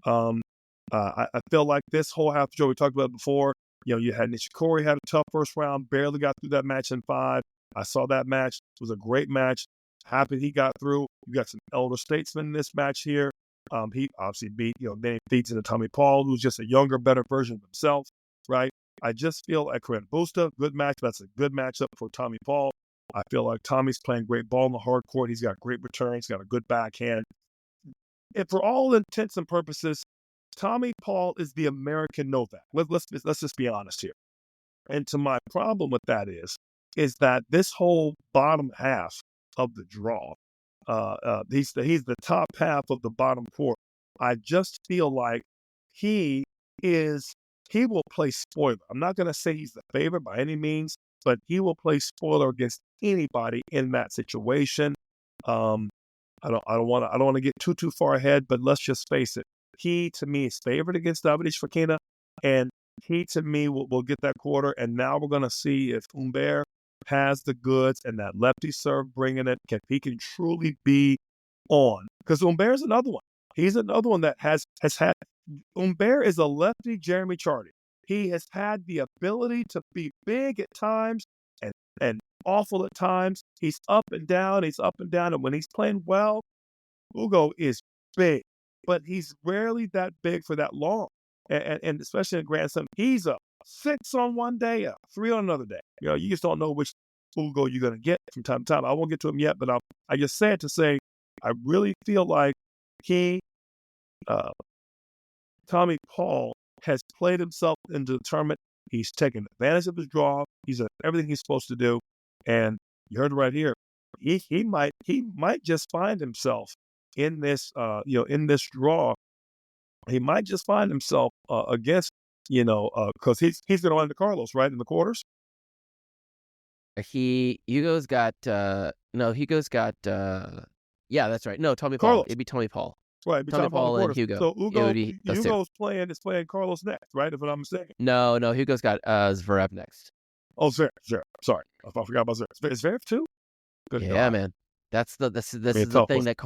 Speaker 2: I feel like this whole half show we talked about before, you had Nishikori had a tough first round, barely got through that match in 5. I saw that match. It was a great match. Happy he got through. You got some elder statesmen in this match here. He obviously beat, Danny Feeds into Tommy Paul, who's just a younger, better version of himself, right? I just feel like Corinne Busta, good match. That's a good matchup for Tommy Paul. I feel like Tommy's playing great ball in the hard court. He's got great return. He's got a good backhand. And for all intents and purposes, Tommy Paul is the American Novak. Let's just be honest here. And to my problem with that is that this whole bottom half of the draw, he's the top half of the bottom 4. I just feel like he will play spoiler. I'm not going to say he's the favorite by any means, but he will play spoiler against anybody in that situation. I don't want to get too far ahead, but let's just face it. He to me is favored against Davidovich Fokina, and he to me will get that quarter. And now we're going to see if Humbert has the goods and that lefty serve bringing it. He can truly be on, because Humbert is another one. He's another one that has had. Humbert is a lefty Jeremy Chardy. He has had the ability to be big at times and awful at times. He's up and down. And when he's playing well, Hugo is big, but he's rarely that big for that long. And especially in Grand Slam, he's a 6 on one day, a 3 on another day. You just don't know which Hugo you're going to get from time to time. I won't get to him yet, but I just say it to say I really feel like Tommy Paul has played himself into the tournament. He's taken advantage of his draw. He's done everything he's supposed to do. And you heard it right here. He might just find himself in this in this draw. He might just find himself against because he's going to run into Carlos right in the quarters.
Speaker 1: Hugo's got no, Hugo's got yeah, that's right. No, Tommy Paul.
Speaker 2: Carlos.
Speaker 1: It'd be Tommy Paul.
Speaker 2: Right, we
Speaker 1: Tommy
Speaker 2: talking about the
Speaker 1: Paul and
Speaker 2: quarters.
Speaker 1: Hugo.
Speaker 2: So
Speaker 1: It would be those two.
Speaker 2: Hugo's playing Carlos next, right? If I'm not mistaken.
Speaker 1: No, Hugo's got Zverev next.
Speaker 2: Oh, Zverev. Sorry, I forgot about Zverev. Is Zverev too? Good
Speaker 1: Yeah,
Speaker 2: God.
Speaker 1: man. This is the
Speaker 2: tough
Speaker 1: thing
Speaker 2: one.
Speaker 1: that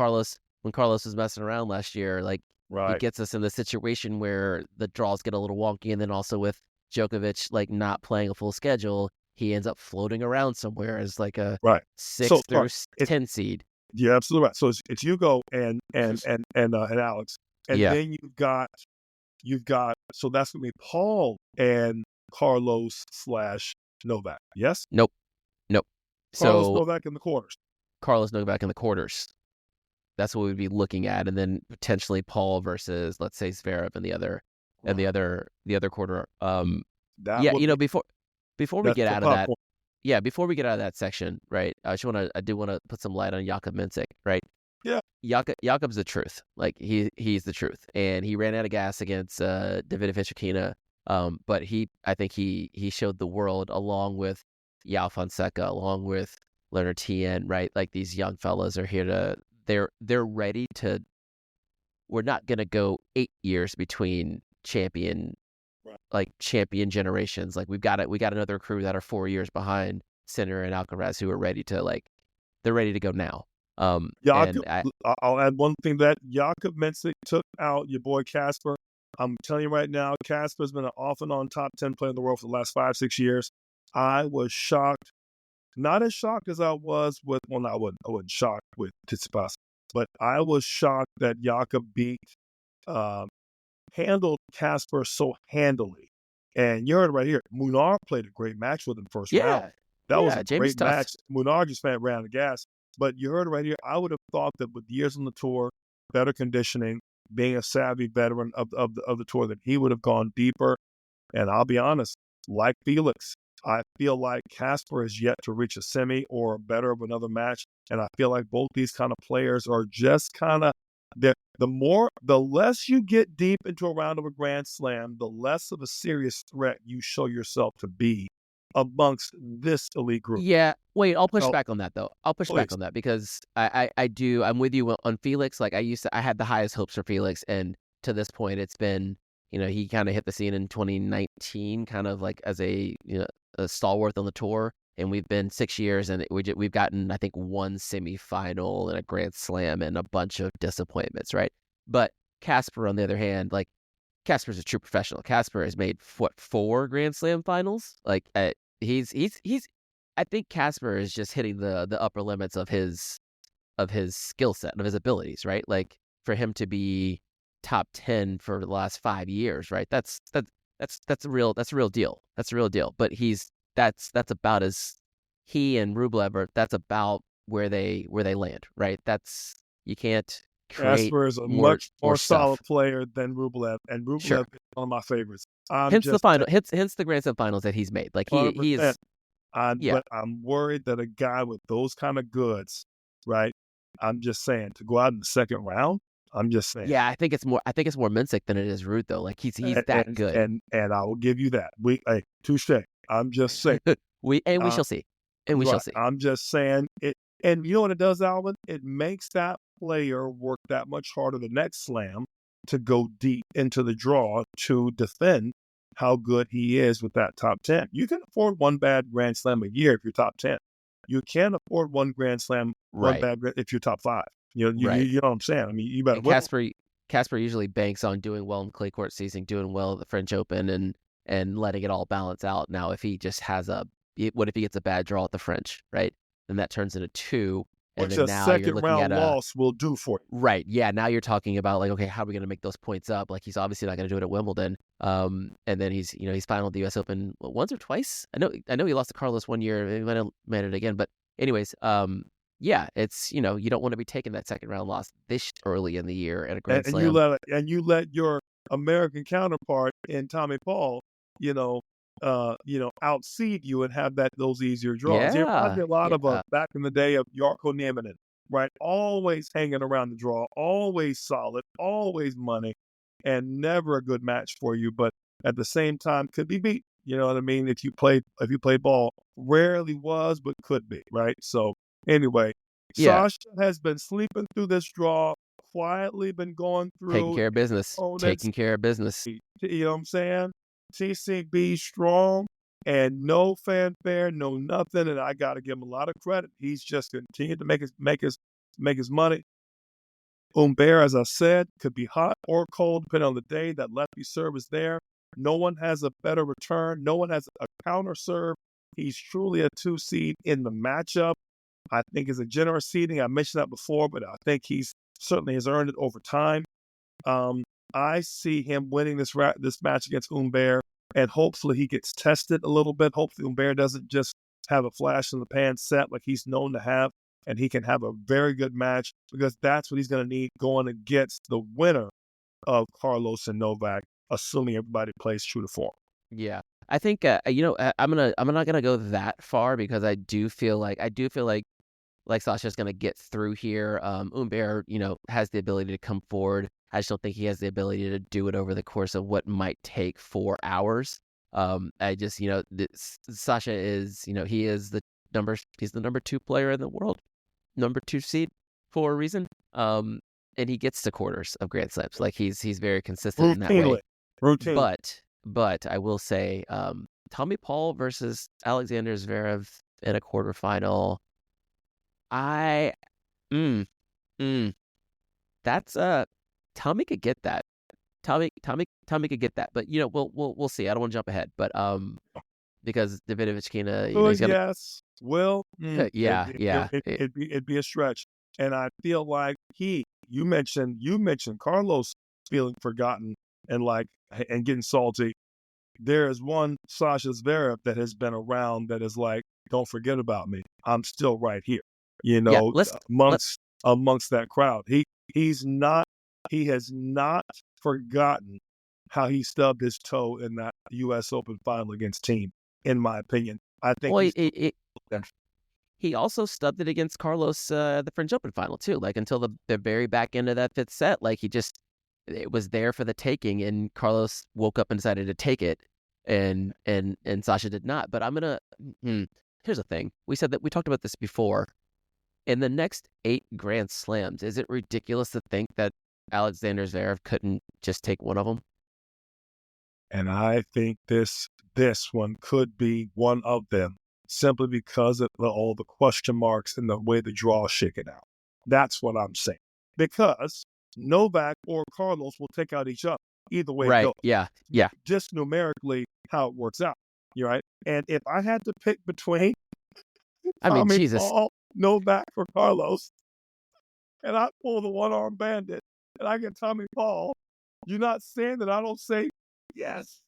Speaker 1: when Carlos was messing around last year, like he
Speaker 2: Right.
Speaker 1: gets us in the situation where the draws get a little wonky, and then also with Djokovic like not playing a full schedule, he ends up floating around somewhere as like a
Speaker 2: Right.
Speaker 1: 6 through
Speaker 2: sorry, it's
Speaker 1: 10 seed.
Speaker 2: You're absolutely right. So it's Hugo and Alex, and
Speaker 1: Yeah.
Speaker 2: then you've got so that's gonna be Paul and Carlos / Novak. Yes,
Speaker 1: Nope.
Speaker 2: Carlos
Speaker 1: So
Speaker 2: Novak in the quarters.
Speaker 1: Carlos Novak in the quarters. That's what we'd be looking at, and then potentially Paul versus, let's say, Zverev in the other and the other quarter.
Speaker 2: That
Speaker 1: Yeah,
Speaker 2: would be,
Speaker 1: before we
Speaker 2: that's
Speaker 1: get
Speaker 2: the
Speaker 1: out of that,
Speaker 2: popcorn.
Speaker 1: yeah, before we get out of that section, right? I do want to put some light on Jakub Mincic, right?
Speaker 2: Yeah.
Speaker 1: Jakub's the truth. Like he's the truth, and he ran out of gas against David Fekina. But I think he showed the world, along with Yao Fonseca, along with Leonard Tien, right? Like these young fellas are here they're ready to. We're not gonna go 8 years between champion generations. Like we got another crew that are 4 years behind Sinner and Alcaraz who are ready to they're ready to go now.
Speaker 2: Jakub, I'll add one thing that Jakub Mincic took out your boy Casper. I'm telling you right now, Casper's been an off and on top 10 player in the world for the last 5-6 years. I was shocked, not as shocked as I was with, well, no, I wasn't shocked with Tsitsipas, but I was shocked that Jakub handled Casper so handily. And you heard it right here. Munar played a great match with him first round. That was a
Speaker 1: James
Speaker 2: great match. Munar just ran the gas. But you heard it right here. I would have thought that with years on the tour, better conditioning, being a savvy veteran of the tour, that he would have gone deeper. And I'll be honest, like Felix, I feel like Casper is yet to reach a semi or better of another match. And I feel like both these kind of players are just kind of, the less you get deep into a round of a Grand Slam, the less of a serious threat you show yourself to be amongst this elite group.
Speaker 1: Yeah. Wait, I'll push back on that though. I'll push
Speaker 2: Please.
Speaker 1: back on that because I'm with you on Felix. Like I had the highest hopes for Felix, and to this point it's been, he kind of hit the scene in 2019, kind of like as a stalwart on the tour, and we've been 6 years, and we've gotten, I think, one semifinal and a Grand Slam and a bunch of disappointments, right? But Casper, on the other hand, like Casper's a true professional. Casper has made 4 Grand Slam finals. Like he's I think Casper is just hitting the upper limits of his skill set, of his abilities, right? Like for him to be top 10 for the last 5 years, right? That's a real deal. That's a real deal. But that's about as he and Rublev that's about where they land, right? You can't create.
Speaker 2: Casper is a
Speaker 1: more
Speaker 2: solid player than Rublev, and Rublev is one of my favorites.
Speaker 1: Hence the Grand Slam finals that he's made. Like he's
Speaker 2: But I'm worried that a guy with those kind of goods, right? I'm just saying, to go out in the second round, I'm just saying.
Speaker 1: Yeah, I think it's more Mincic than it is Ruud though. Like he's that good.
Speaker 2: And I will give you that. Touche. I'm just saying.
Speaker 1: we shall see. And we shall see.
Speaker 2: I'm just saying it. And you know what it does, Alvin? It makes that player work that much harder the next slam to go deep into the draw to defend how good he is with that top 10. You can afford one bad Grand Slam a year if you're top 10. You can't afford one Grand Slam, one bad if you're top 5. You know what I'm saying? I mean, you better.
Speaker 1: Casper usually banks on doing well in clay court season, doing well at the French Open, and letting it all balance out. Now, if he just what if he gets a bad draw at the French, right? Then that turns into 2.
Speaker 2: Which a second round loss will do for you.
Speaker 1: Right. Yeah. Now you're talking about like, okay, how are we going to make those points up? Like he's obviously not going to do it at Wimbledon. And then he's finaled the U.S. Open once or twice. I know he lost to Carlos one year. He might have made it again. But anyways, yeah, it's, you don't want to be taking that second round loss this early in the year at a Grand Slam.
Speaker 2: You let your American counterpart in Tommy Paul, outseed you and have those easier draws.
Speaker 1: Yeah.
Speaker 2: I did a lot of back in the day of Jarkko Nieminen, right? Always hanging around the draw, always solid, always money, and never a good match for you. But at the same time, could be beat. You know what I mean? If you played ball, rarely was, but could be, right? So anyway,
Speaker 1: Yeah,
Speaker 2: Sasha has been sleeping through this draw, quietly been going
Speaker 1: taking
Speaker 2: through
Speaker 1: care of business.
Speaker 2: opponents.
Speaker 1: Taking care of business.
Speaker 2: You know what I'm saying? TCB strong and no fanfare, no nothing. And I got to give him a lot of credit. He's just continued to make his money. Humbert, as I said, could be hot or cold depending on the day. That lefty serve is there. No one has a better return. No one has a counter serve. He's truly a 2 seed in the matchup. I think it's a generous seeding. I mentioned that before, but I think he's certainly has earned it over time. I see him winning this match against Humbert, and hopefully he gets tested a little bit. Hopefully Humbert doesn't just have a flash in the pan set like he's known to have, and he can have a very good match because that's what he's going to need going against the winner of Carlos and Novak, assuming everybody plays true to form.
Speaker 1: Yeah, I think I'm not gonna go that far because I do feel like Sasha's gonna get through here. Humbert, has the ability to come forward. I just don't think he has the ability to do it over the course of what might take 4 hours. I just Sasha is he's the number 2 player in the world, number 2 seed for a reason. And he gets to quarters of Grand Slams. Like he's very consistent in that way.
Speaker 2: Routinely.
Speaker 1: But I will say, Tommy Paul versus Alexander Zverev in a quarterfinal. That's Tommy could get that. Tommy could get that. But we'll see. I don't want to jump ahead, but because Davidovich he's gonna.
Speaker 2: Yes. Will.
Speaker 1: Yeah.
Speaker 2: It'd be a stretch, and I feel like you mentioned Carlos feeling forgotten and getting salty. There is one Sasha Zverev that has been around that is like, don't forget about me. I'm still right here. Amongst that crowd. He has not forgotten how he stubbed his toe in that U.S. Open final against Team, in my opinion. I think
Speaker 1: he also stubbed it against Carlos the French Open final too, like until the very back end of that 5th set. Like it was there for the taking, and Carlos woke up and decided to take it, and Sasha did not. But here's the thing: we talked about this before. In the next 8 Grand Slams, is it ridiculous to think that Alexander Zverev couldn't just take one of them?
Speaker 2: And I think this one could be one of them, simply because of all the question marks and the way the draw is shaken out. That's what I'm saying. Because Novak or Carlos will take out each other. Either way it goes.
Speaker 1: Yeah.
Speaker 2: Just numerically how it works out. You're right. And if I had to pick between
Speaker 1: Jesus.
Speaker 2: Paul, Novak or Carlos, and I pull the one-arm bandit and I get Tommy Paul, you're not saying that I don't say yes.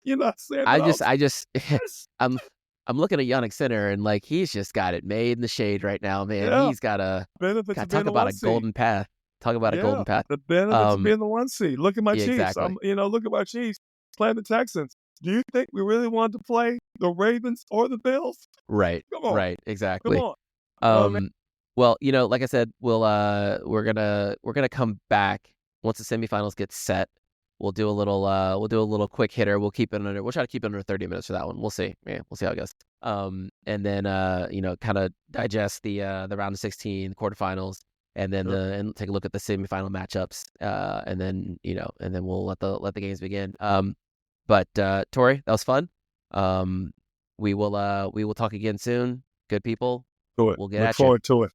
Speaker 2: You're not saying that yes.
Speaker 1: I'm looking at Yannick Sinner, and like he's just got it made in the shade right now, man.
Speaker 2: Yeah.
Speaker 1: He's got talk about a golden path. Talk about a golden path.
Speaker 2: The benefits of being the 1 seed. Look at my Chiefs.
Speaker 1: Exactly.
Speaker 2: Look at my Chiefs playing the Texans. Do you think we really wanted to play the Ravens or the Bills?
Speaker 1: Right.
Speaker 2: Come on.
Speaker 1: Right. Exactly.
Speaker 2: Come on.
Speaker 1: Well, like I said, we're gonna come back once the semifinals get set. We'll do a little quick hitter. We'll try to keep it under 30 minutes for that one. We'll see. Yeah, we'll see how it goes. And then kind of digest the round of 16 quarterfinals, and then and take a look at the semifinal matchups. And then we'll let the games begin. But Torrey, that was fun. We will talk again soon. Good people.
Speaker 2: Do it.
Speaker 1: We'll get
Speaker 2: Look
Speaker 1: at you.
Speaker 2: forward to it.